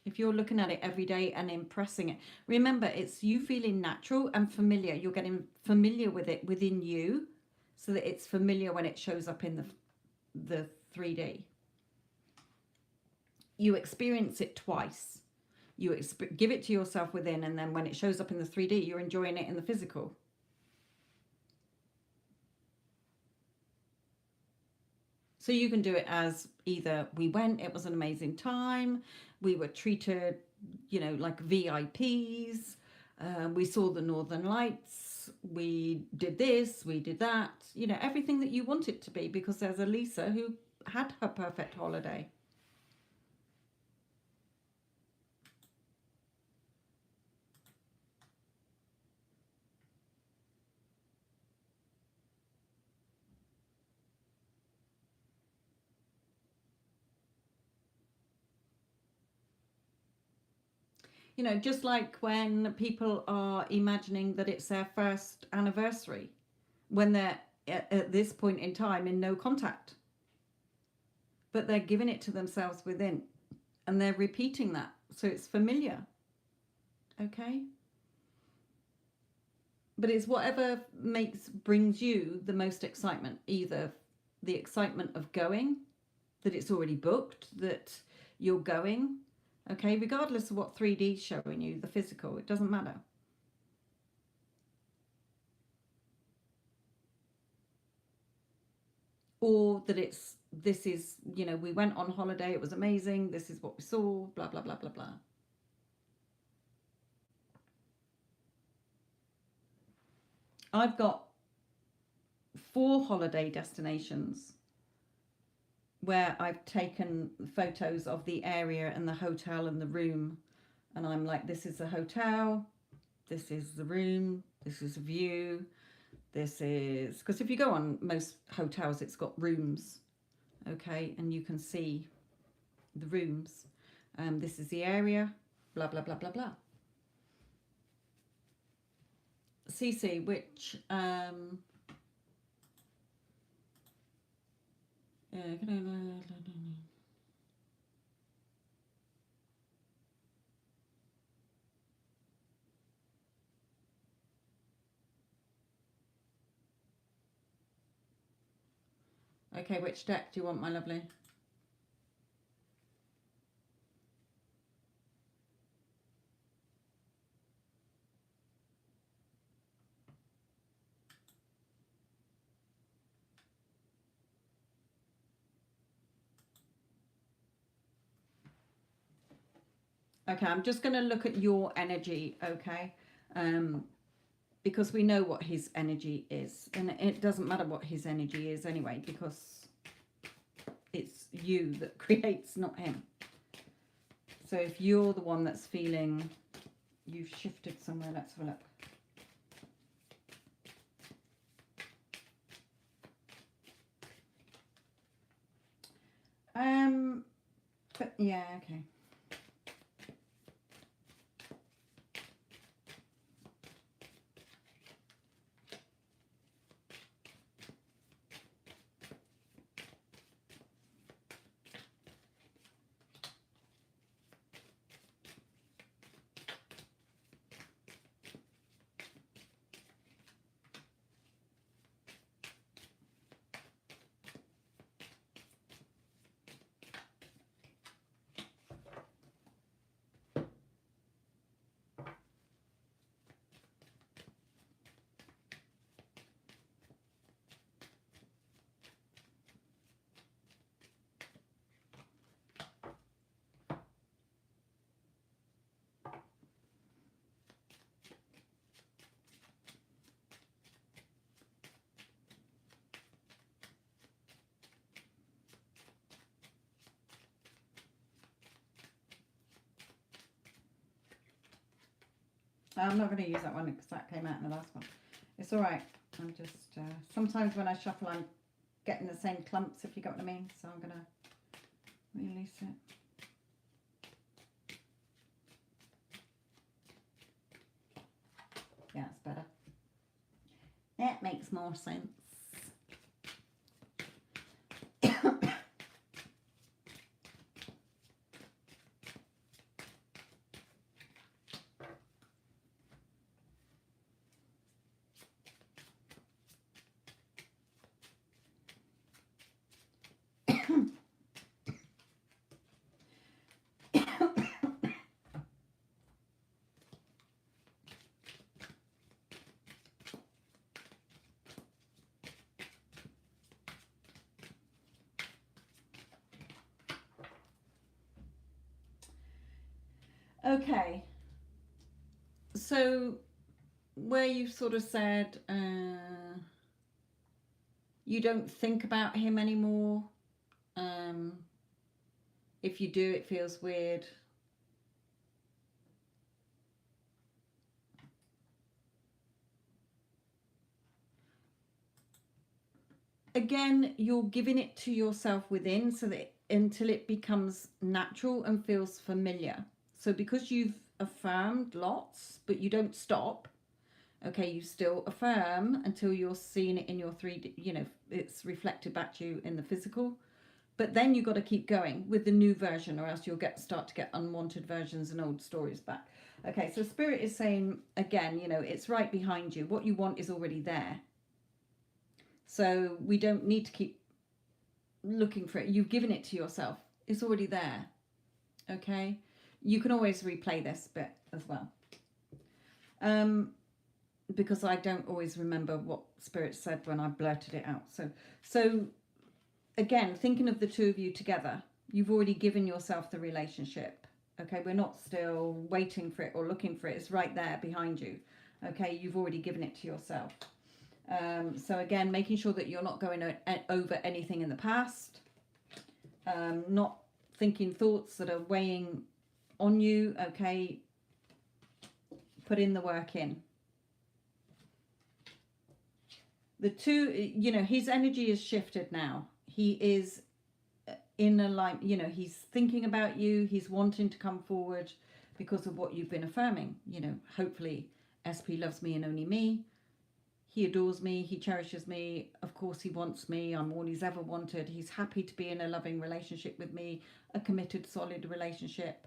If you're looking at it every day and impressing it, remember, it's you feeling natural and familiar. You're getting familiar with it within you, so that it's familiar when it shows up in the 3D. You experience it twice. You give it to yourself within, and then when it shows up in the 3D, you're enjoying it in the physical. So you can do it as either we went, it was an amazing time, we were treated, you know, like VIPs, we saw the Northern Lights, we did this, we did that, you know, everything that you want it to be, because there's a Lisa who had her perfect holiday. You know, just like when people are imagining that it's their first anniversary, when they're at this point in time in no contact, but they're giving it to themselves within, and they're repeating that, so it's familiar. Okay, but it's whatever brings you the most excitement, either the excitement of going, that it's already booked, that you're going. Okay, regardless of what 3D is showing you, the physical, it doesn't matter. Or that this is, you know, we went on holiday, it was amazing, this is what we saw, blah, blah, blah, blah, blah. I've got 4 holiday destinations where I've taken photos of the area and the hotel and the room, and I'm like, this is the hotel, this is the room, this is a view, this is, because if you go on most hotels, it's got rooms, okay, and you can see the rooms. This is the area, blah, blah, blah, blah, blah. Cece, which okay, which deck do you want, my lovely? Okay, I'm just going to look at your energy, okay? Because we know what his energy is. And it doesn't matter what his energy is anyway, because it's you that creates, not him. So if you're the one that's feeling you've shifted somewhere, let's have a look. But yeah, okay. I'm not going to use that one because that came out in the last one. It's all right. I'm just, sometimes when I shuffle, I'm getting the same clumps, if you get what I mean. So I'm going to release it. Yeah, it's better. That makes more sense. Okay, so where you sort of said you don't think about him anymore. If you do, it feels weird. Again, you're giving it to yourself within so that until it becomes natural and feels familiar. So because you've affirmed lots, but you don't stop, okay, you still affirm until you're seeing it in your 3D, you know, it's reflected back to you in the physical. But then you've got to keep going with the new version, or else you'll start to get unwanted versions and old stories back. Okay, so Spirit is saying, again, you know, it's right behind you. What you want is already there. So we don't need to keep looking for it. You've given it to yourself. It's already there. Okay? You can always replay this bit as well. Because I don't always remember what Spirit said when I blurted it out. So again, thinking of the two of you together, you've already given yourself the relationship. Okay? We're not still waiting for it or looking for it. It's right there behind you. Okay? You've already given it to yourself. So again, making sure that you're not going over anything in the past, not thinking thoughts that are weighing on you. Okay, put in the work in. The two, you know, his energy is shifted now. He is in a line, you know, he's thinking about you. He's wanting to come forward because of what you've been affirming. You know, hopefully SP loves me and only me. He adores me. He cherishes me. Of course, he wants me. I'm all he's ever wanted. He's happy to be in a loving relationship with me, a committed, solid relationship.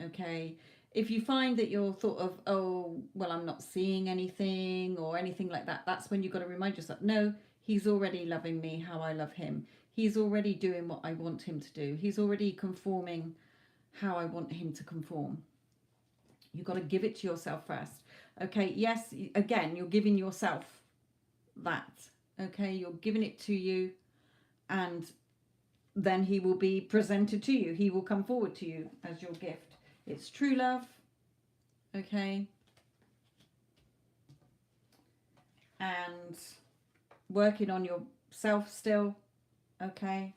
Okay. If you find that you're thought of, oh, well, I'm not seeing anything or anything like that, that's when you've got to remind yourself, no, he's already loving me how I love him. He's already doing what I want him to do. He's already conforming how I want him to conform. You've got to give it to yourself first. Okay, yes, again, you're giving yourself that. Okay, you're giving it to you, and then he will be presented to you. He will come forward to you as your gift. It's true love. Okay. And working on yourself still. Okay.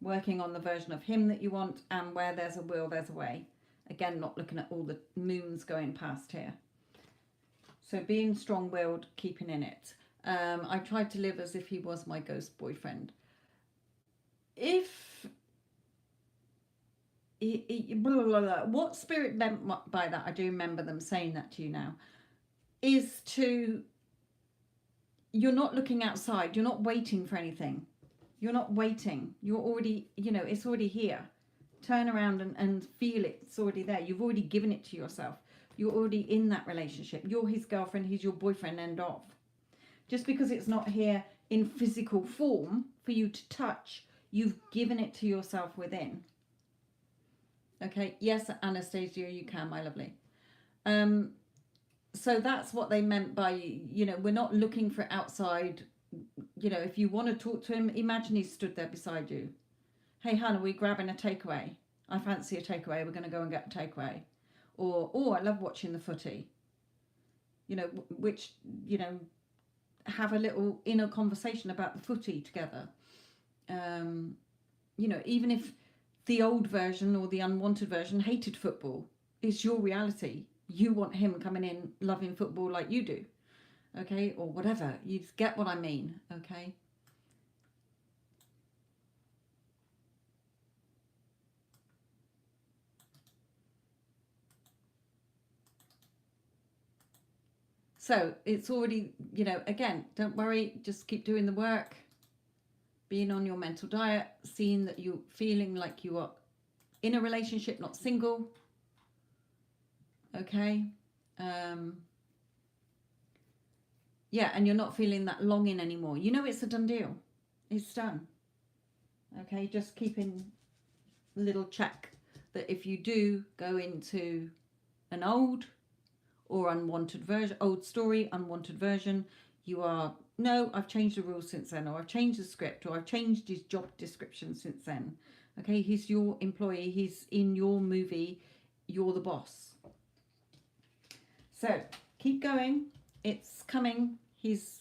Working on the version of him that you want, and where there's a will, there's a way. Again, not looking at all the moons going past here. So being strong-willed, keeping in it. I tried to live as if he was my ghost boyfriend. If blah, blah, blah, what Spirit meant by that, I do remember them saying that to you now, is to, you're not looking outside. You're not waiting for anything. You're not waiting. You're already, you know, it's already here. Turn around and feel it. It's already there. You've already given it to yourself. You're already in that relationship. You're his girlfriend. He's your boyfriend. End of. Just because it's not here in physical form for you to touch, you've given it to yourself within. Okay. Yes, Anastasia, you can, my lovely. So that's what they meant by, you know, we're not looking for outside. You know, if you want to talk to him, imagine he stood there beside you. Hey, hon, are we grabbing a takeaway? I fancy a takeaway. We're going to go and get a takeaway. Or, oh, I love watching the footy. You know, which, you know, have a little inner conversation about the footy together. You know, even if the old version or the unwanted version hated football, it's your reality. You want him coming in loving football like you do, okay, or whatever. You get what I mean, okay? So it's already, you know, again, don't worry, just keep doing the work, being on your mental diet, seeing that you're feeling like you are in a relationship, not single, okay? Yeah, and you're not feeling that longing anymore. You know it's a done deal. It's done. Okay, just keeping a little check that if you do go into an old or unwanted version, old story, unwanted version, you are, no, I've changed the rules since then, or I've changed the script, or I've changed his job description since then. Okay, he's your employee, he's in your movie, you're the boss. So keep going, it's coming. He's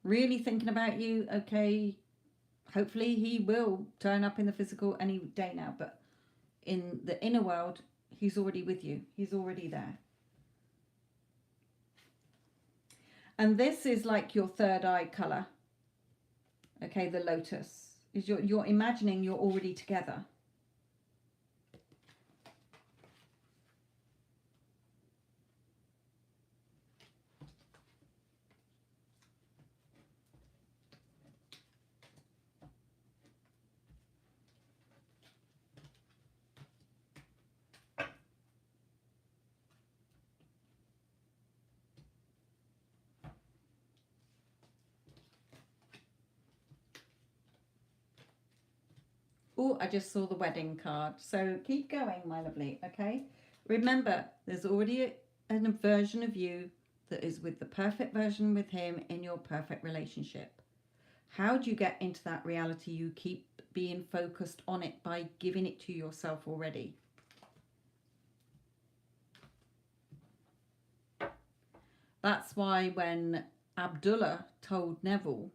really thinking about you, okay? Hopefully he will turn up in the physical any day now, but in the inner world, he's already with you. He's already there. And this is like your third eye color. Okay, the lotus. Is you're imagining you're already together. Oh, I just saw the wedding card. So keep going, my lovely, okay? Remember, there's already a version of you that is with the perfect version with him in your perfect relationship. How do you get into that reality? You keep being focused on it by giving it to yourself already. That's why when Abdullah told Neville,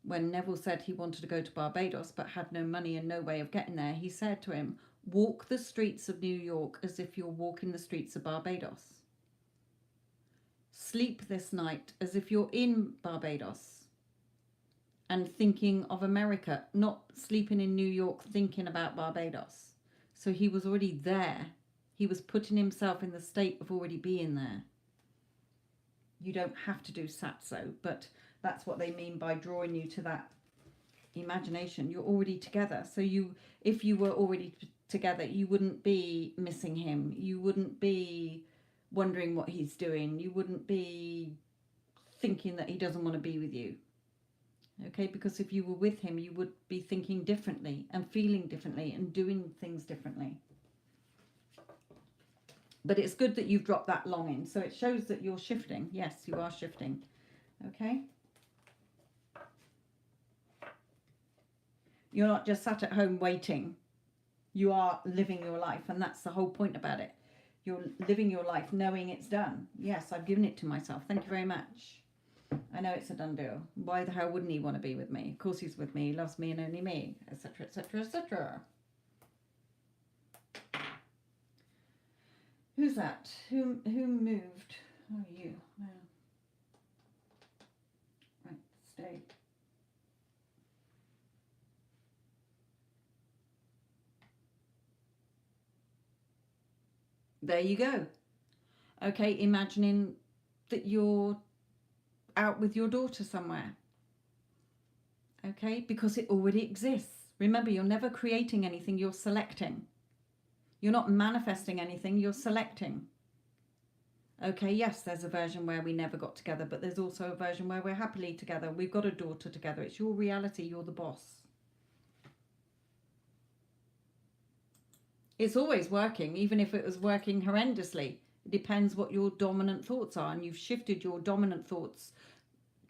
when Neville said he wanted to go to Barbados but had no money and no way of getting there, he said to him, walk the streets of New York as if you're walking the streets of Barbados. Sleep this night as if you're in Barbados and thinking of America, not sleeping in New York thinking about Barbados. So he was already there. He was putting himself in the state of already being there. You don't have to do satso, but that's what they mean by drawing you to that imagination. You're already together. So if you were already together, you wouldn't be missing him. You wouldn't be wondering what he's doing. You wouldn't be thinking that he doesn't want to be with you. Okay, because if you were with him, you would be thinking differently and feeling differently and doing things differently. But it's good that you've dropped that longing. So it shows that you're shifting. Yes, you are shifting. Okay. You're not just sat at home waiting. You are living your life. And that's the whole point about it. You're living your life knowing it's done. Yes, I've given it to myself. Thank you very much. I know it's a done deal. Why the hell wouldn't he want to be with me? Of course he's with me. He loves me and only me, etc., etc., etc. Who's that? Who moved? Oh, you. No. Right, stay. There you go. Okay, imagining that you're out with your daughter somewhere. Okay, because it already exists. Remember, you're never creating anything, you're selecting. You're not manifesting anything, you're selecting. Okay, yes, there's a version where we never got together, but there's also a version where we're happily together. We've got a daughter together. It's your reality, you're the boss. It's always working, even if it was working horrendously. It depends what your dominant thoughts are, and you've shifted your dominant thoughts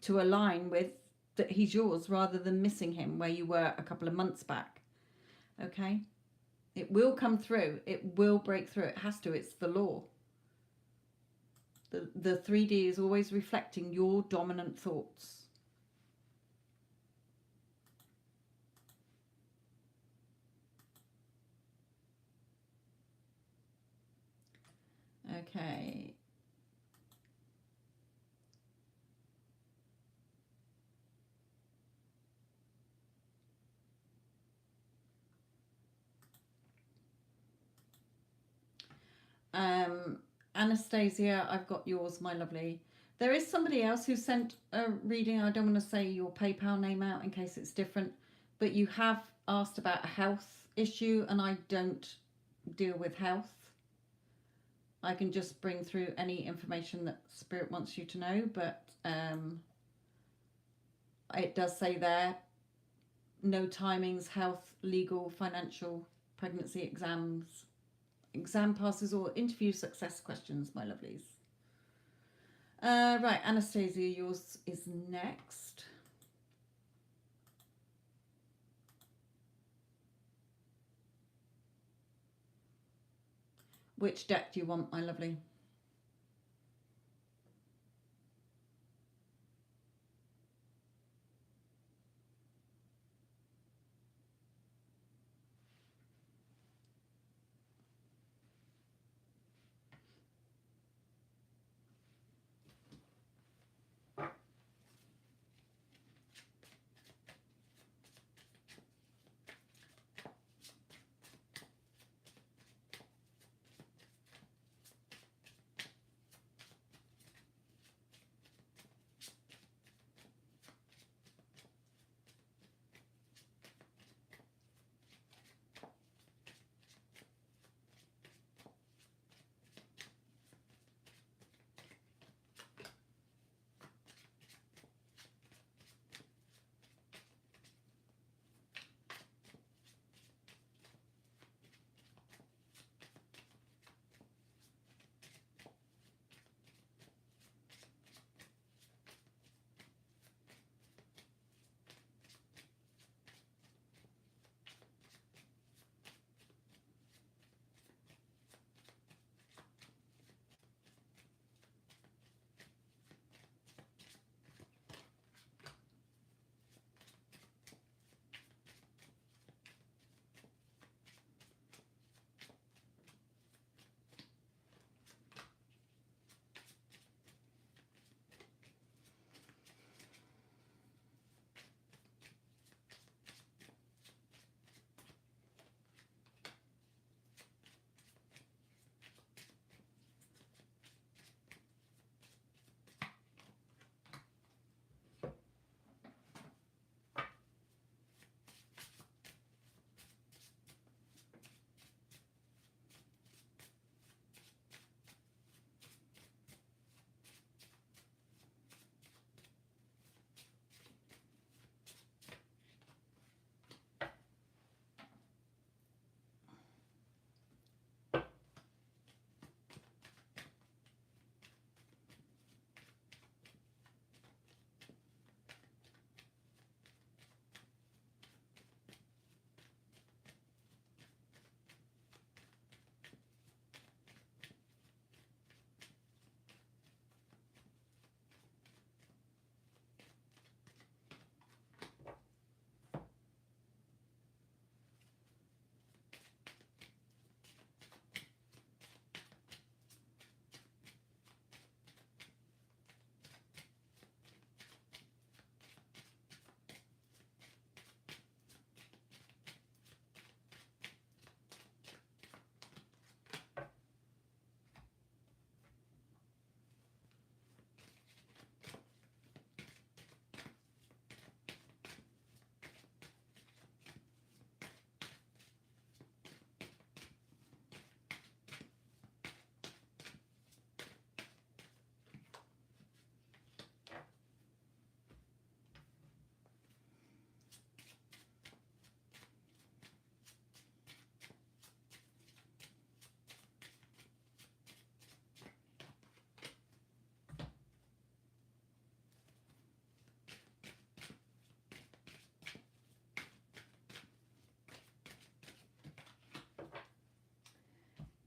to align with that he's yours rather than missing him where you were a couple of months back. Okay? It will come through. It will break through. It has to. It's the law. The 3D is always reflecting your dominant thoughts. Okay. Anastasia, I've got yours, my lovely. There is somebody else who sent a reading. I don't want to say your PayPal name out in case it's different, but you have asked about a health issue, and I don't deal with health. I can just bring through any information that Spirit wants you to know, but it does say there no timings, health, legal, financial, pregnancy exams, exam passes, or interview success questions, my lovelies. Right, Anastasia, yours is next. Which deck do you want, my lovely?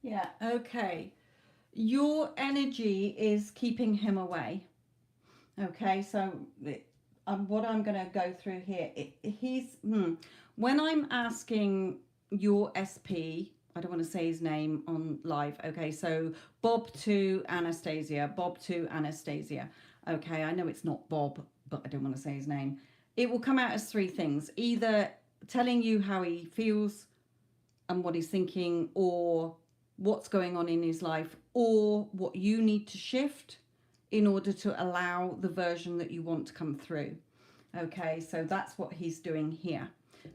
Yeah, okay. Your energy is keeping him away. Okay, so what I'm going to go through here, when I'm asking your SP I don't want to say his name on live. Okay, so Bob to Anastasia. Bob to Anastasia. Okay, I know it's not Bob, but I don't want to say his name. It will come out as three things. Either telling you how he feels and what he's thinking, or what's going on in his life, or what you need to shift in order to allow the version that you want to come through. Okay, so that's what he's doing here.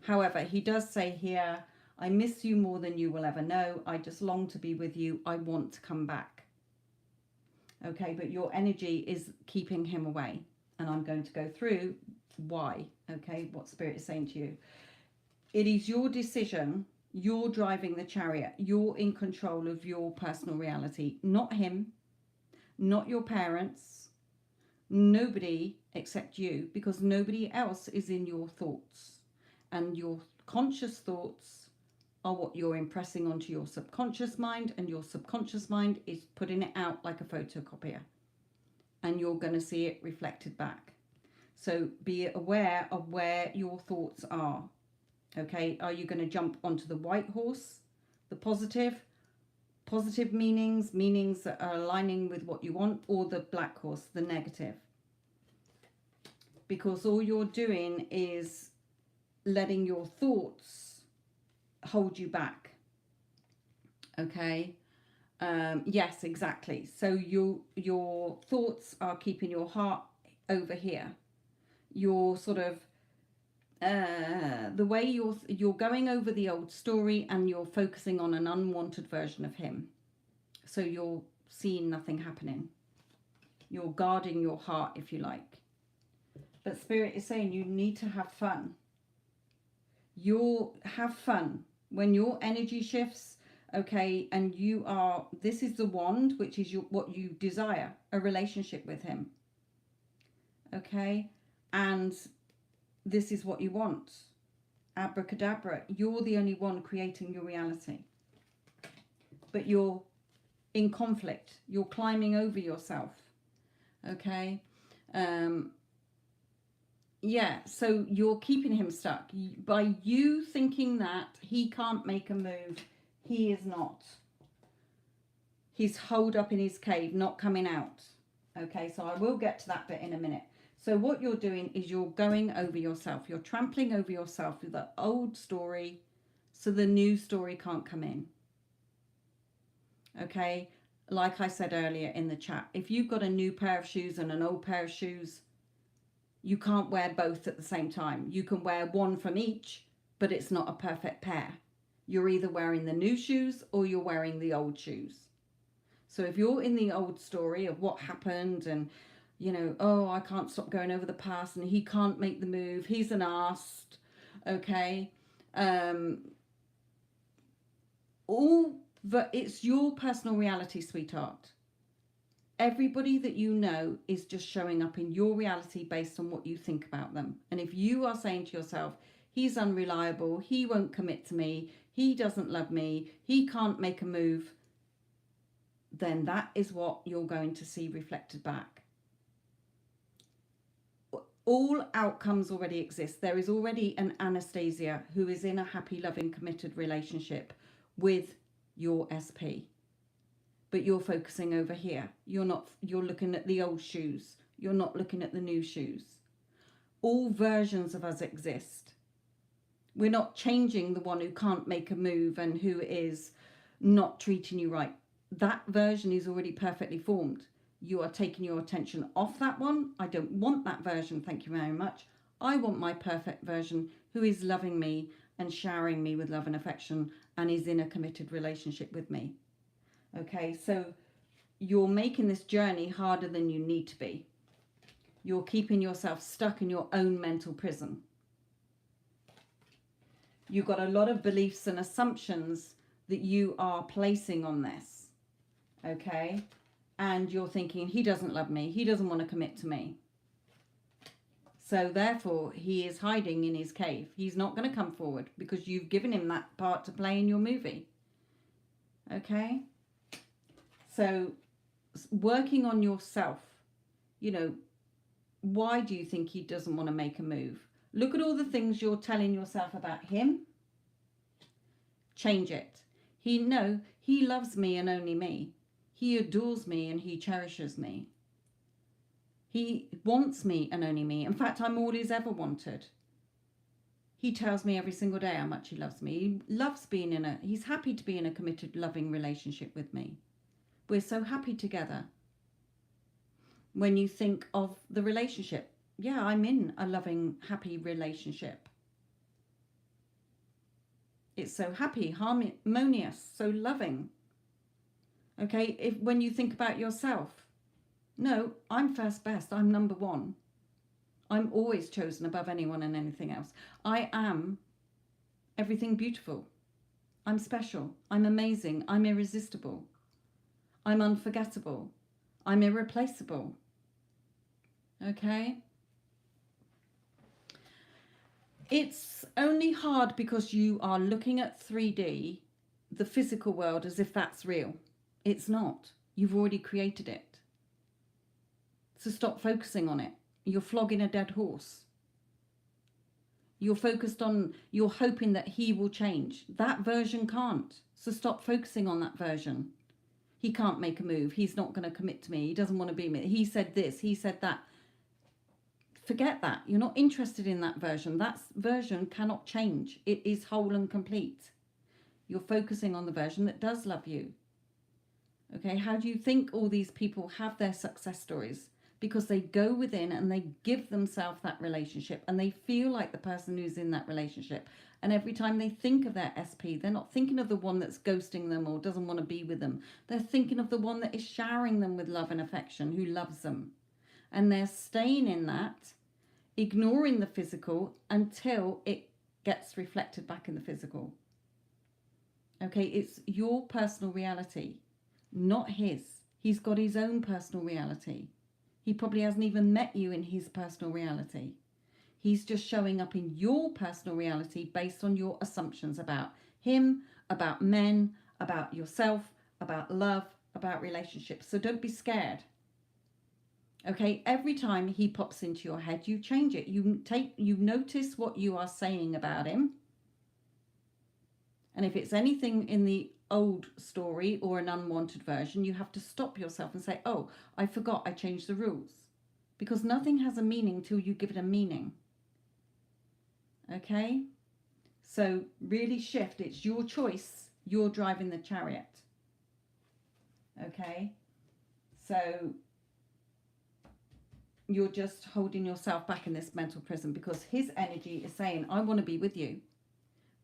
However, he does say here, I miss you more than you will ever know. I just long to be with you. I want to come back. Okay, but your energy is keeping him away. And I'm going to go through why. Okay, what Spirit is saying to you. It is your decision. You're driving the chariot. You're in control of your personal reality. Not him, not your parents, nobody except you, because nobody else is in your thoughts. And your conscious thoughts are what you're impressing onto your subconscious mind, and your subconscious mind is putting it out like a photocopier, and you're going to see it reflected back. So be aware of where your thoughts are. Okay, are you going to jump onto the white horse, the positive meanings that are aligning with what you want, or the black horse, the negative? Because all you're doing is letting your thoughts hold you back. Okay, yes, exactly. So your thoughts are keeping your heart over here. You're sort of the way you're going over the old story, and you're focusing on an unwanted version of him. So you're seeing nothing happening. You're guarding your heart, if you like. But Spirit is saying you need to have fun. You'll have fun when your energy shifts. Okay, and this is the wand, which is what you desire, a relationship with him. Okay, and this is what you want. Abracadabra, you're the only one creating your reality. But you're in conflict. You're climbing over yourself. Okay, yeah, so you're keeping him stuck. By you thinking that he can't make a move, he is not. He's holed up in his cave, not coming out. Okay, so I will get to that bit in a minute. So what you're doing is you're going over yourself. You're trampling over yourself with the old story, so the new story can't come in. Okay, like I said earlier in the chat, if you've got a new pair of shoes and an old pair of shoes, you can't wear both at the same time. You can wear one from each, but it's not a perfect pair. You're either wearing the new shoes or you're wearing the old shoes. So if you're in the old story of what happened, and you know, oh, I can't stop going over the past, and he can't make the move, he's an arse, okay, it's your personal reality, sweetheart. Everybody that you know is just showing up in your reality based on what you think about them. And if you are saying to yourself, he's unreliable, he won't commit to me, he doesn't love me, he can't make a move, then that is what you're going to see reflected back. All outcomes already exist. There is already an Anastasia who is in a happy, loving, committed relationship with your SP. But you're focusing over here. You're looking at the old shoes. You're not looking at the new shoes. All versions of us exist. We're not changing the one who can't make a move and who is not treating you right. That version is already perfectly formed. You are taking your attention off that one. I don't want that version, thank you very much. I want my perfect version who is loving me and showering me with love and affection and is in a committed relationship with me. Okay, so you're making this journey harder than you need to be. You're keeping yourself stuck in your own mental prison. You've got a lot of beliefs and assumptions that you are placing on this. Okay, and you're thinking, he doesn't love me, he doesn't want to commit to me. So therefore, he is hiding in his cave. He's not going to come forward because you've given him that part to play in your movie. Okay? So working on yourself, you know, why do you think he doesn't want to make a move? Look at all the things you're telling yourself about him. Change it. He loves me and only me. He adores me and he cherishes me. He wants me and only me. In fact, I'm all he's ever wanted. He tells me every single day how much he loves me. He loves he's happy to be in a committed, loving relationship with me. We're so happy together. When you think of the relationship, yeah, I'm in a loving, happy relationship. It's so happy, harmonious, so loving. Okay, when you think about yourself, no, I'm first best, I'm number one. I'm always chosen above anyone and anything else. I am everything beautiful. I'm special. I'm amazing. I'm irresistible. I'm unforgettable. I'm irreplaceable. Okay? It's only hard because you are looking at 3D, the physical world, as if that's real. It's not. You've already created it. So stop focusing on it. You're flogging a dead horse. You're hoping that he will change. That version can't. So stop focusing on that version. He can't make a move. He's not going to commit to me. He doesn't want to be me. He said this. He said that. Forget that. You're not interested in that version. That version cannot change. It is whole and complete. You're focusing on the version that does love you. Okay, how do you think all these people have their success stories? Because they go within and they give themselves that relationship and they feel like the person who's in that relationship. And every time they think of their SP, they're not thinking of the one that's ghosting them or doesn't want to be with them. They're thinking of the one that is showering them with love and affection, who loves them. And they're staying in that, ignoring the physical until it gets reflected back in the physical. Okay, it's your personal reality, not his. He's got his own personal reality. He probably hasn't even met you in his personal reality. He's just showing up in your personal reality based on your assumptions about him, about men, about yourself, about love, about relationships. So don't be scared. Okay, every time he pops into your head, you change it. You notice what you are saying about him. And if it's anything in the old story or an unwanted version, you have to stop yourself and say, oh, I forgot I changed the rules. Because nothing has a meaning till you give it a meaning. Okay? So really shift. It's your choice. You're driving the chariot. Okay? So you're just holding yourself back in this mental prison because his energy is saying, I want to be with you.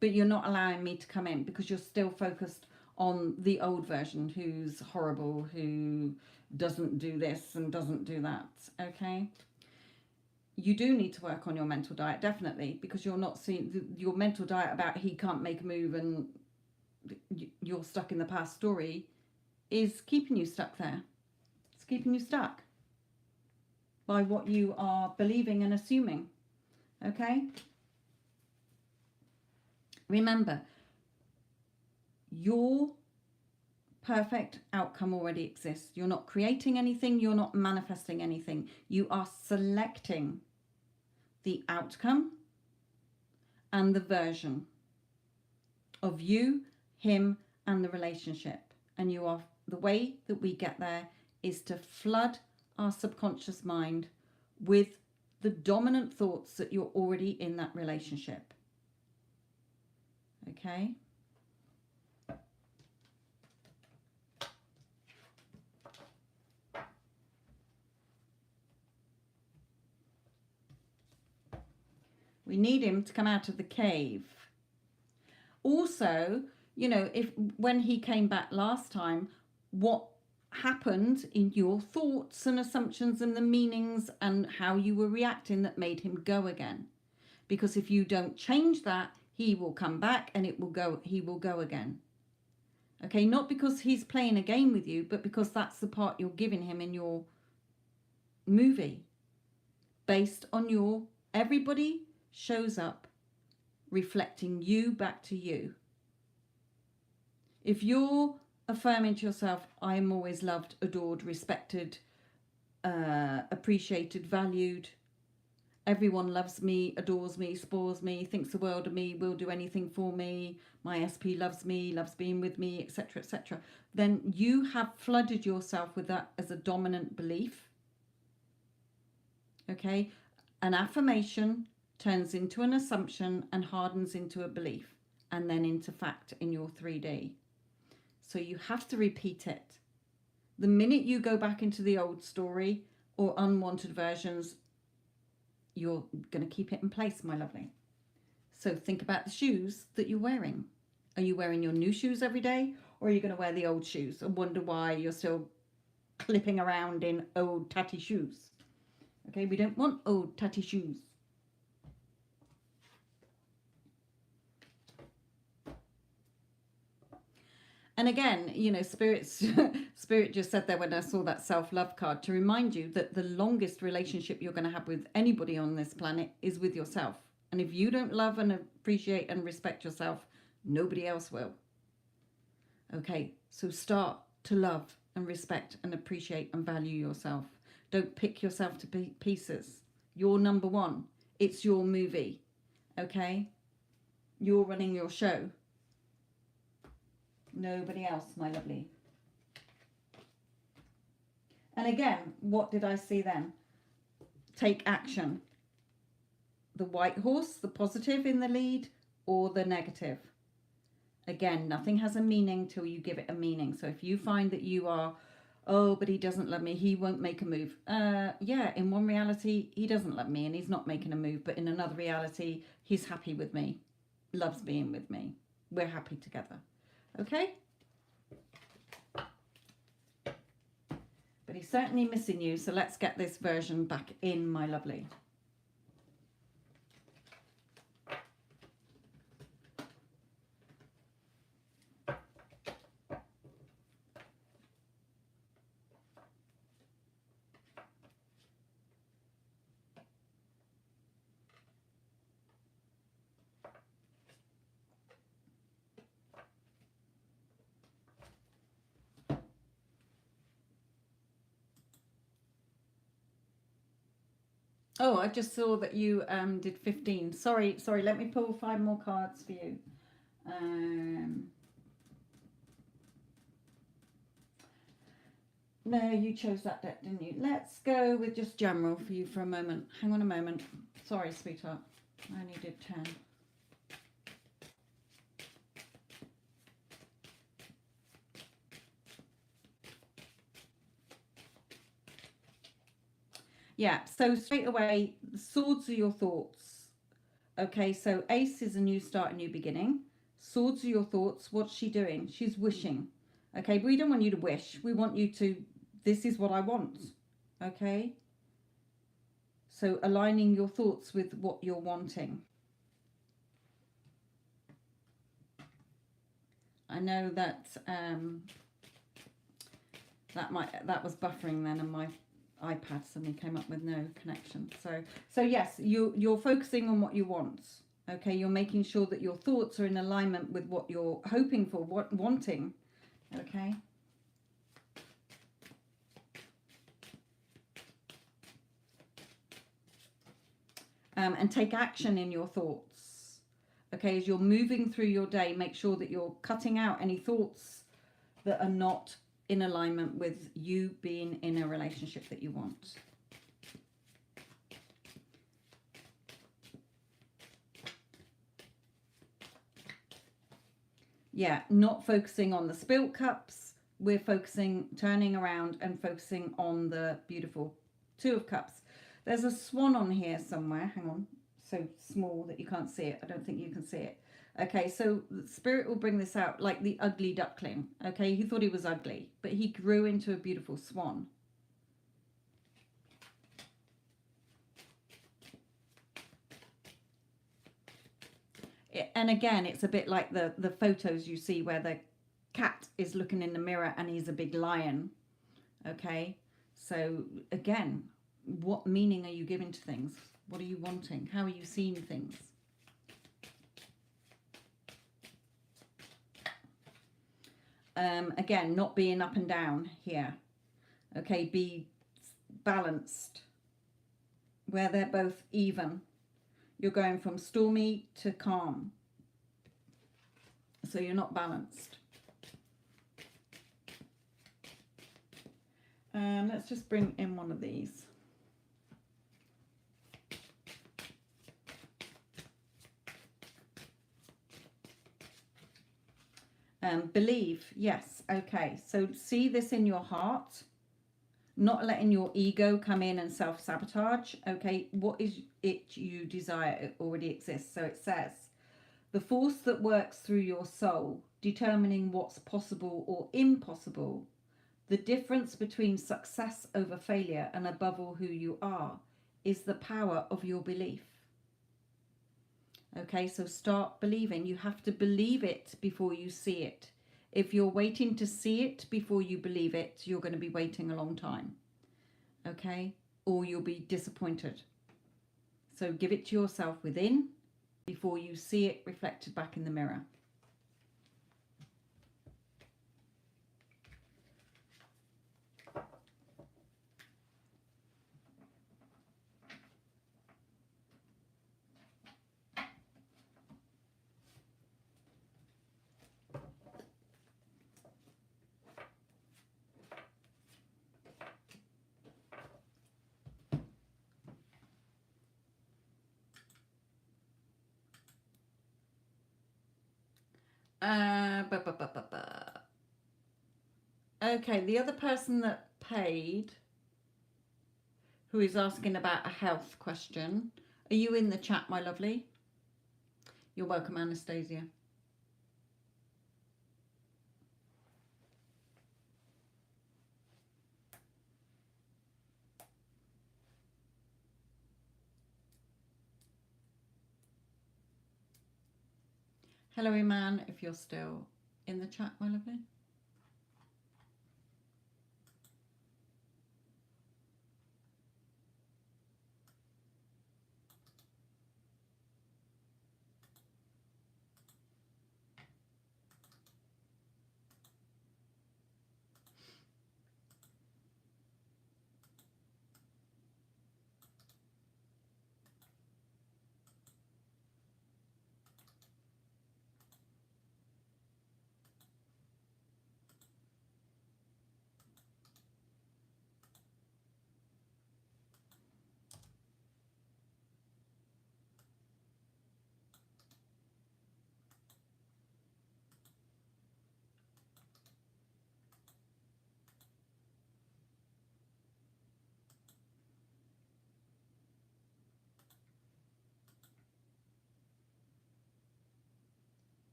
But you're not allowing me to come in because you're still focused on the old version who's horrible, who doesn't do this and doesn't do that. Okay? You do need to work on your mental diet, definitely, because you're not seeing your mental diet about he can't make a move and you're stuck in the past story is keeping you stuck there. It's keeping you stuck by what you are believing and assuming. Okay? Remember, your perfect outcome already exists. You're not creating anything. You're not manifesting anything. You are selecting the outcome and the version of you, him, and the relationship. And the way that we get there is to flood our subconscious mind with the dominant thoughts that you're already in that relationship. Okay? We need him to come out of the cave. Also, when he came back last time, what happened in your thoughts and assumptions and the meanings and how you were reacting that made him go again? Because if you don't change that, he will come back and he will go again. Okay, not because he's playing a game with you, but because that's the part you're giving him in your movie. Based on everybody shows up reflecting you back to you. If you're affirming to yourself, I am always loved, adored, respected, appreciated, valued, everyone loves me, adores me, spoils me, thinks the world of me, will do anything for me, my SP loves me, loves being with me, etc., etc., then you have flooded yourself with that as a dominant belief. Okay? An affirmation turns into an assumption and hardens into a belief and then into fact in your 3D. So you have to repeat it. The minute you go back into the old story or unwanted versions, you're going to keep it in place, my lovely. So think about the shoes that you're wearing. Are you wearing your new shoes every day, or are you going to wear the old shoes and wonder why you're still clipping around in old tatty shoes? Okay, we don't want old tatty shoes. And again, you know, Spirit just said there when I saw that self-love card to remind you that the longest relationship you're going to have with anybody on this planet is with yourself. And if you don't love and appreciate and respect yourself, nobody else will. Okay, so start to love and respect and appreciate and value yourself. Don't pick yourself to pieces. You're number one. It's your movie. Okay? You're running your show. Nobody else, my lovely. And again, what did I see then? Take action. The white horse, the positive in the lead, or the negative. Again, nothing has a meaning till you give it a meaning. So if you find that you are, oh, but he doesn't love me, he won't make a move. Yeah, in one reality, he doesn't love me and he's not making a move. But in another reality, he's happy with me, loves being with me. We're happy together. Okay? But he's certainly missing you, so let's get this version back in, my lovely. Oh, I just saw that you did 15. Sorry, let me pull 5 more cards for you. No, you chose that deck, didn't you? Let's go with just general for you for a moment. Hang on a moment. Sorry, sweetheart. I only did 10. Yeah, so straight away, the swords are your thoughts. Okay, so ace is a new start, a new beginning. Swords are your thoughts. What's she doing? She's wishing. Okay, but we don't want you to wish. We want you to, this is what I want. Okay? So aligning your thoughts with what you're wanting. I know that that was buffering then, and my iPad suddenly came up with no connection. So yes, you're focusing on what you want. Okay, you're making sure that your thoughts are in alignment with what you're hoping for, what wanting. Okay. And take action in your thoughts. Okay, as you're moving through your day, make sure that you're cutting out any thoughts that are not in alignment with you being in a relationship that you want. Yeah, not focusing on the spilt cups. We're focusing, turning around and focusing on the beautiful 2 of Cups. There's a swan on here somewhere. Hang on. So small that you can't see it. I don't think you can see it. Okay, so Spirit will bring this out like the ugly duckling. Okay, he thought he was ugly, but he grew into a beautiful swan. And again, it's a bit like the photos you see where the cat is looking in the mirror and he's a big lion. Okay, so again, what meaning are you giving to things? What are you wanting? How are you seeing things? Again, not being up and down here. Okay, be balanced. where they're both even. You're going from stormy to calm. So you're not balanced. Let's just bring in one of these. Believe, yes, okay. So see this in your heart, not letting your ego come in and self-sabotage. Okay, what is it you desire? It already exists. So it says, the force that works through your soul, determining what's possible or impossible, the difference between success over failure and above all who you are, is the power of your belief. Okay, so start believing. You have to believe it before you see it. If you're waiting to see it before you believe it, you're going to be waiting a long time. Okay, or you'll be disappointed. So give it to yourself within before you see it reflected back in the mirror. Okay, the other person that paid, who is asking about a health question, are you in the chat, my lovely? You're welcome, Anastasia. Hello, Iman, if you're still in the chat, my lovely.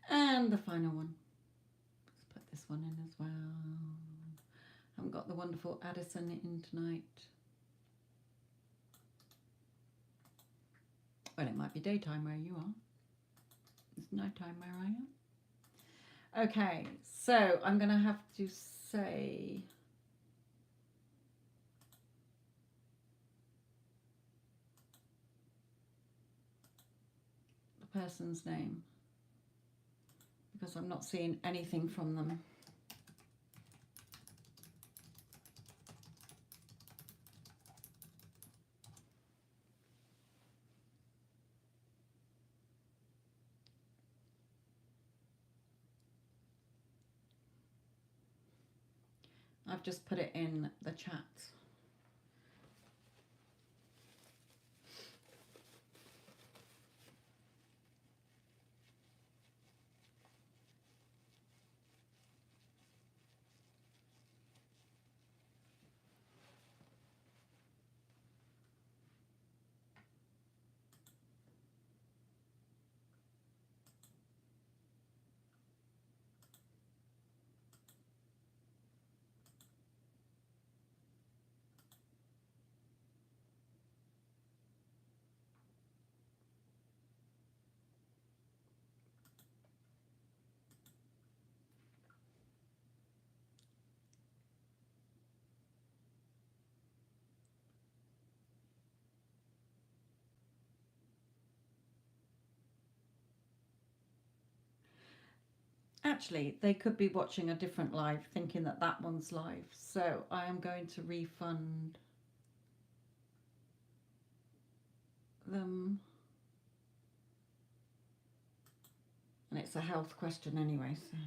And the final one. Let's put this one in as well. Haven't got the wonderful Addison in tonight. Well, it might be daytime where you are. It's nighttime where I am. Okay, so I'm going to have to say the person's name because I'm not seeing anything from them. I've just put it in the chat. actually, they could be watching a different live, thinking that that one's live. So I am going to refund them. And it's a health question anyway, so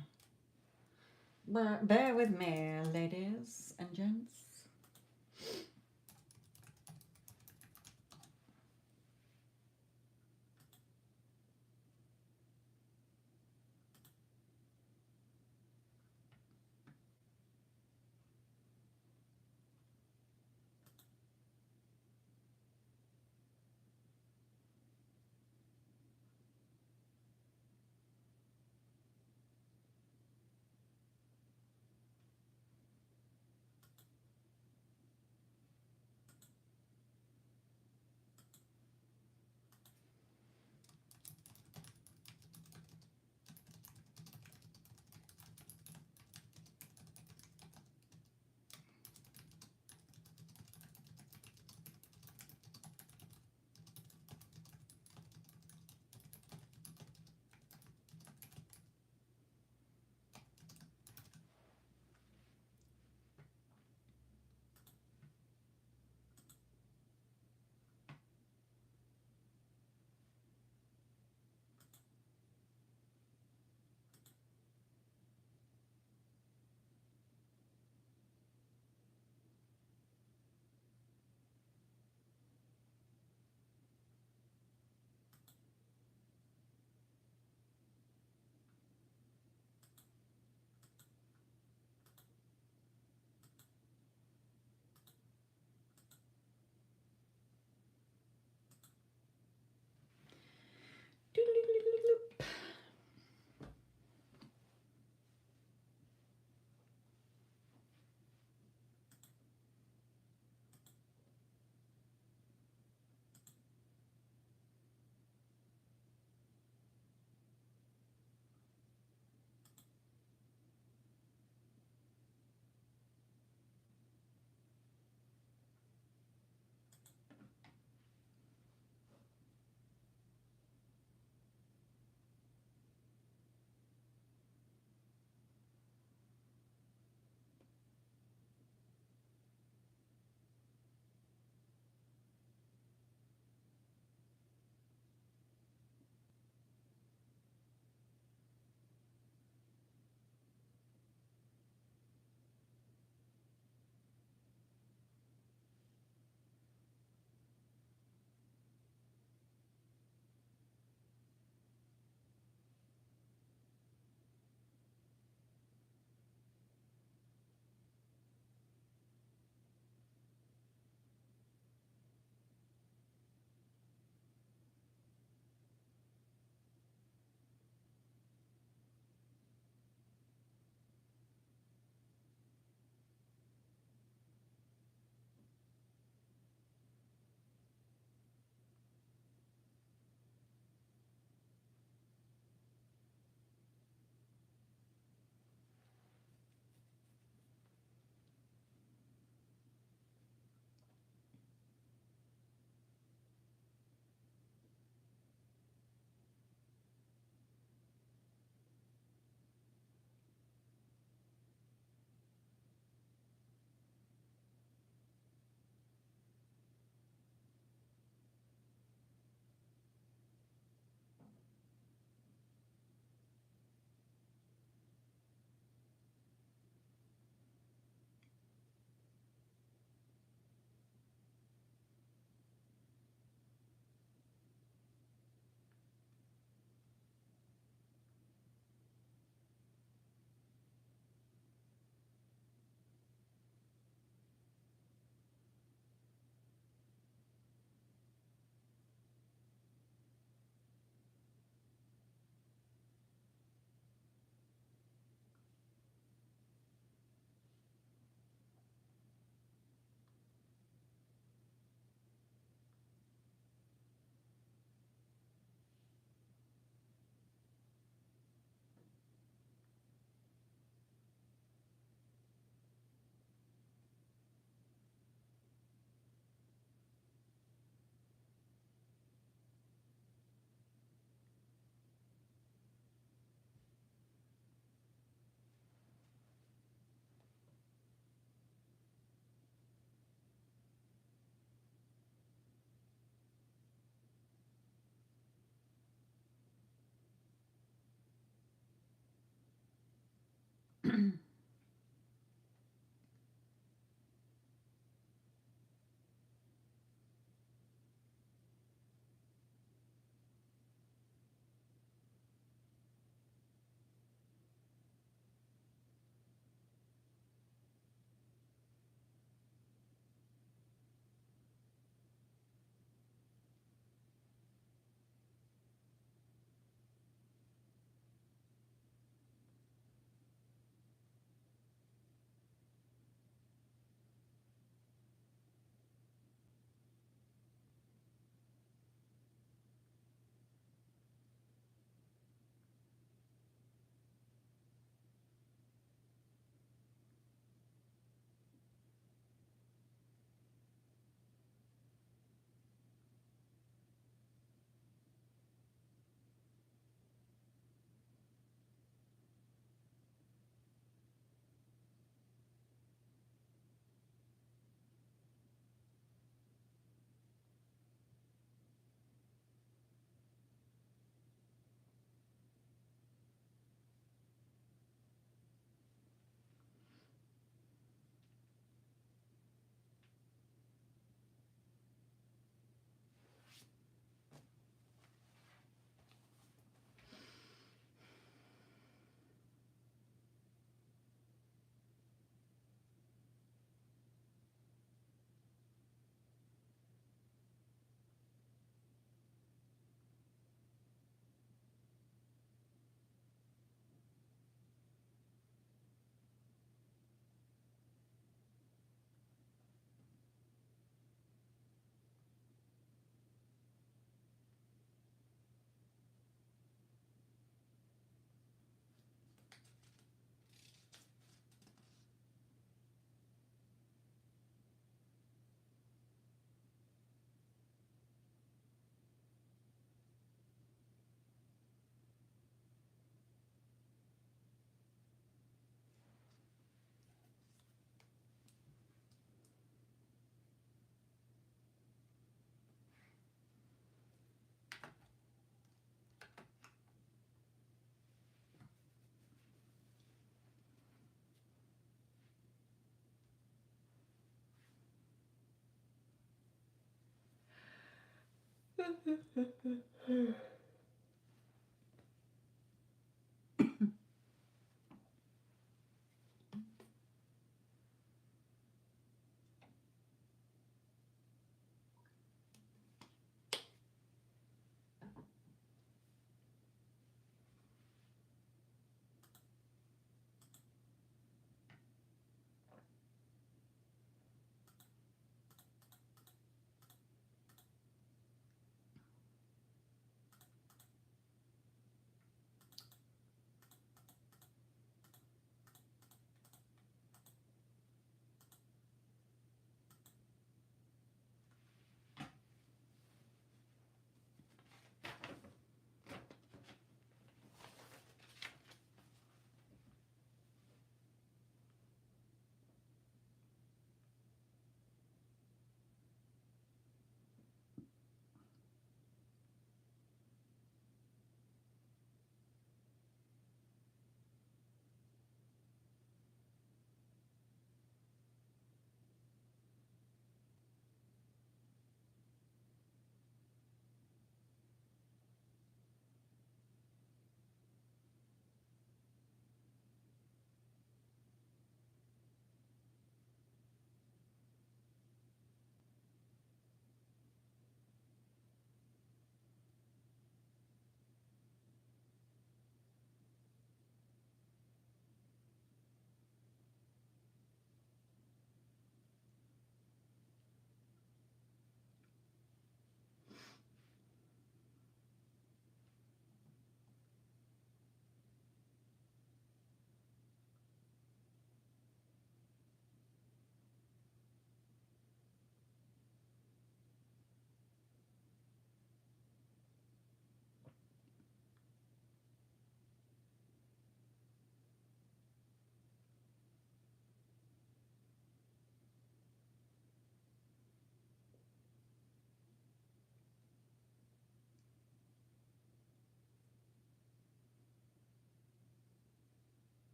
bear with me, ladies and gents.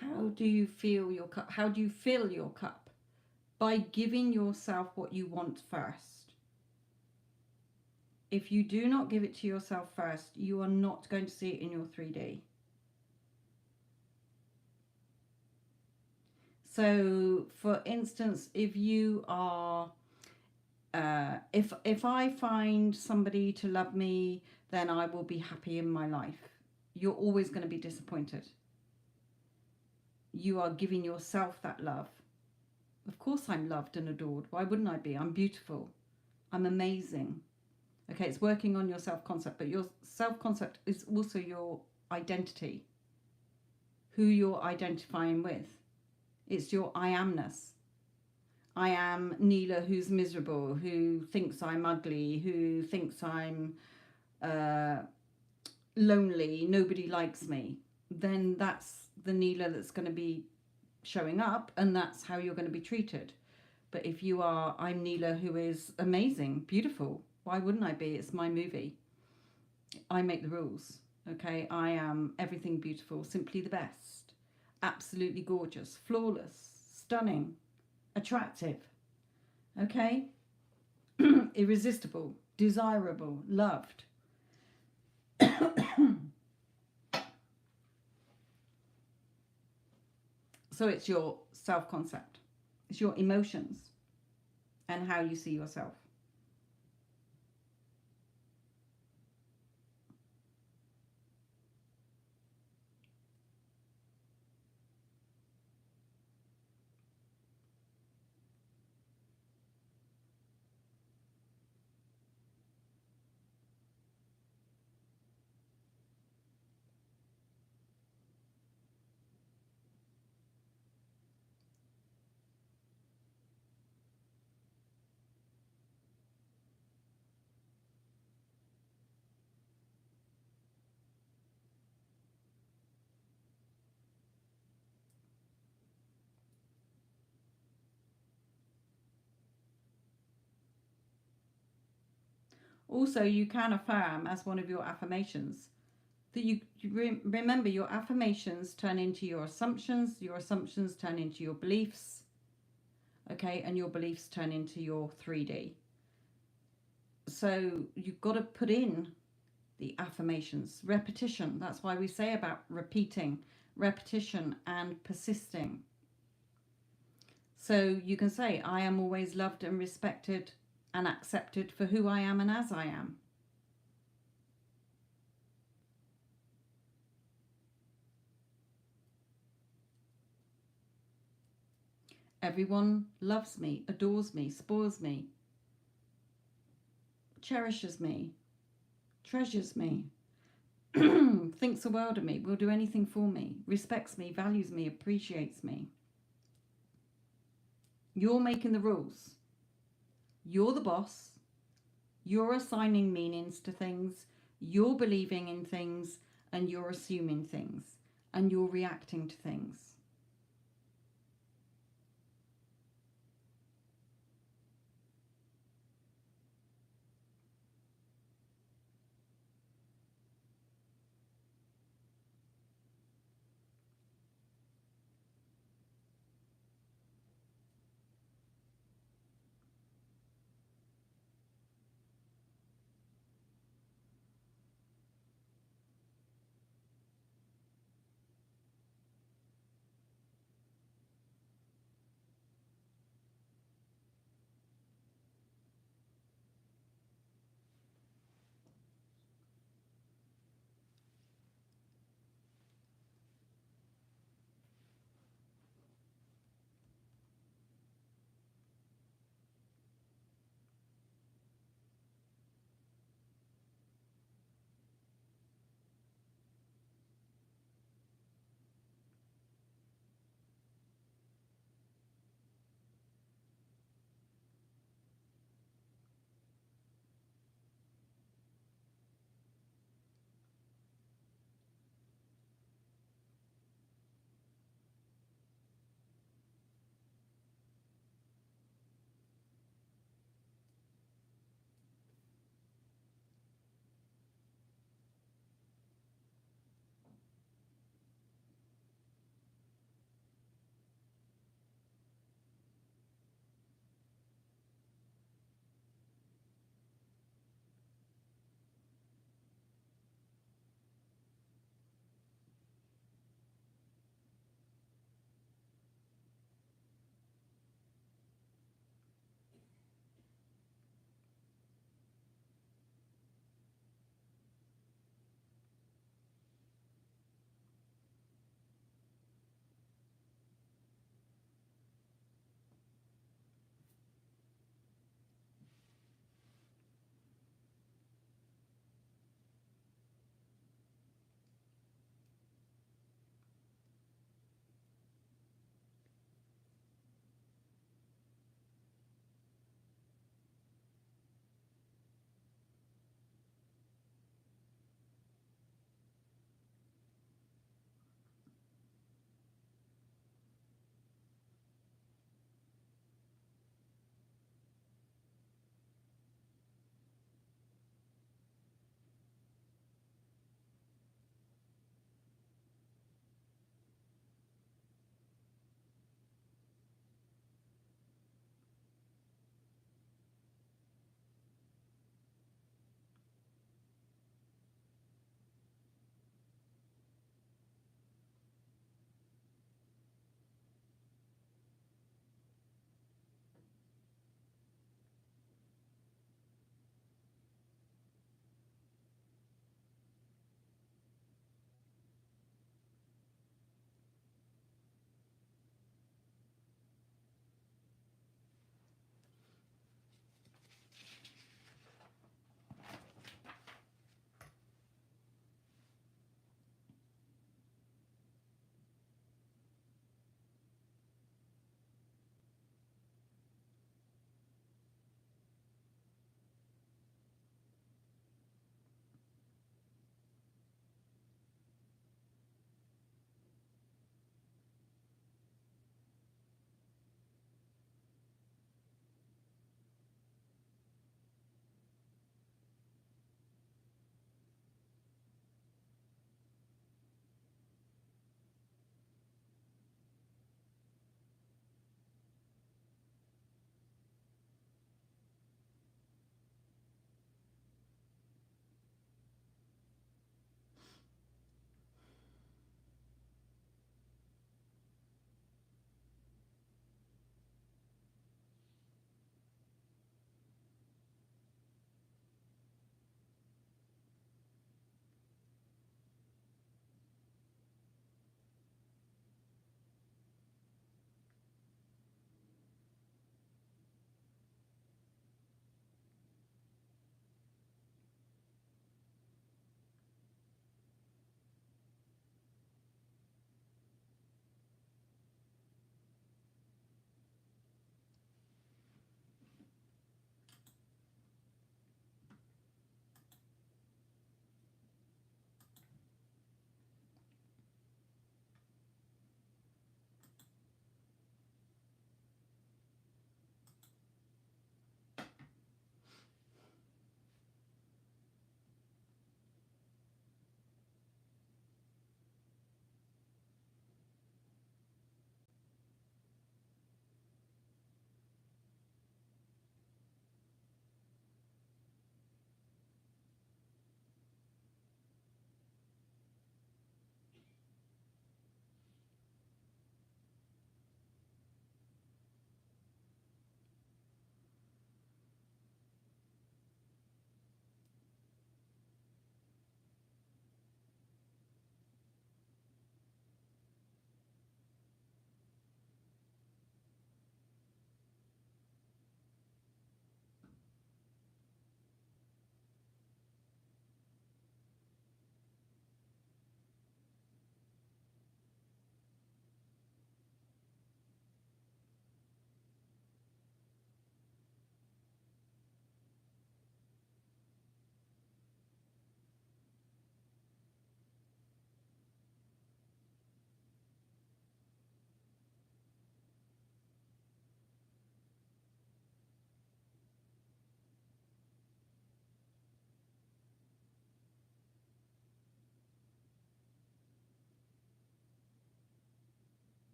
How do you feel your cup? How do you fill your cup? By giving yourself what you want first. If you do not give it to yourself first, you are not going to see it in your 3D. So, for instance, if you are, if I find somebody to love me, then I will be happy in my life. You're always going to be disappointed. You are giving yourself that love. Of course I'm loved and adored. Why wouldn't I be? I'm beautiful. I'm amazing. Okay, it's working on your self-concept, but your self-concept is also your identity. Who you're identifying with. It's your I amness. I am Neela who's miserable, who thinks I'm ugly, who thinks I'm lonely, nobody likes me. Then that's the Neela that's going to be showing up, and that's how you're going to be treated. But if you are, I'm Neela who is amazing, beautiful, why wouldn't I be? It's my movie. I make the rules. Okay, I am everything beautiful, simply the best, absolutely gorgeous, flawless, stunning, attractive, okay, irresistible, desirable, loved. So it's your self-concept, it's your emotions and how you see yourself. Also, you can affirm as one of your affirmations that you remember your affirmations turn into your assumptions turn into your beliefs, okay, and your beliefs turn into your 3D. So you've got to put in the affirmations, repetition. That's why we say about repeating, repetition and persisting. So you can say, I am always loved and respected and accepted for who I am and as I am. Everyone loves me, adores me, spoils me, cherishes me, treasures me, thinks the world of me, will do anything for me, respects me, values me, appreciates me. You're making the rules. You're the boss. You're assigning meanings to things. You're believing in things, and you're assuming things, and you're reacting to things.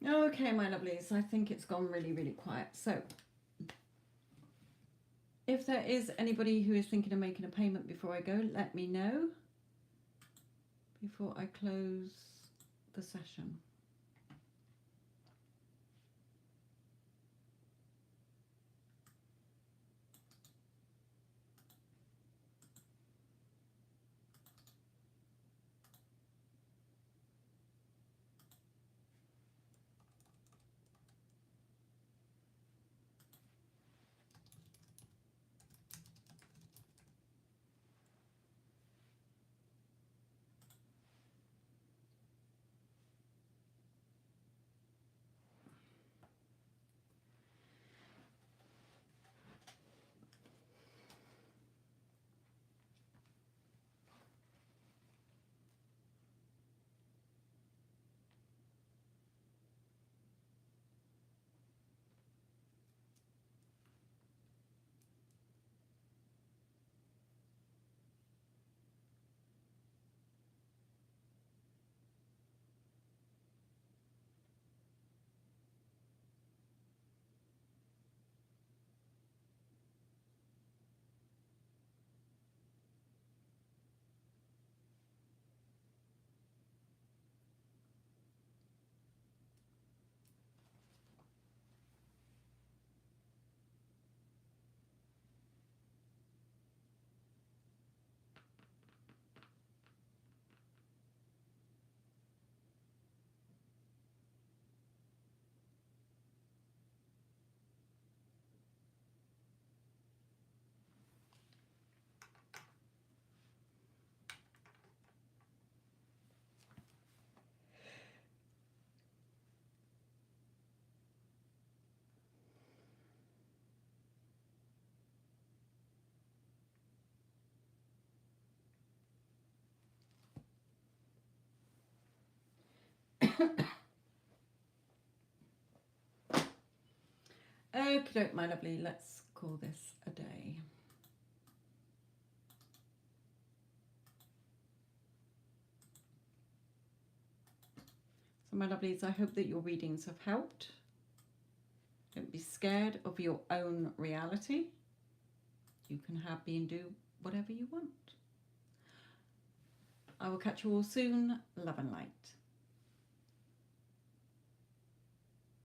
Okay, my lovelies, I think it's gone really, really quiet. So if there is anybody who is thinking of making a payment before I go, let me know before I close the session. Okay, my lovely, let's call this a day. So my lovelies, I hope that your readings have helped. Don't be scared of your own reality. You can be and do whatever you want. I will catch you all soon. Love and light.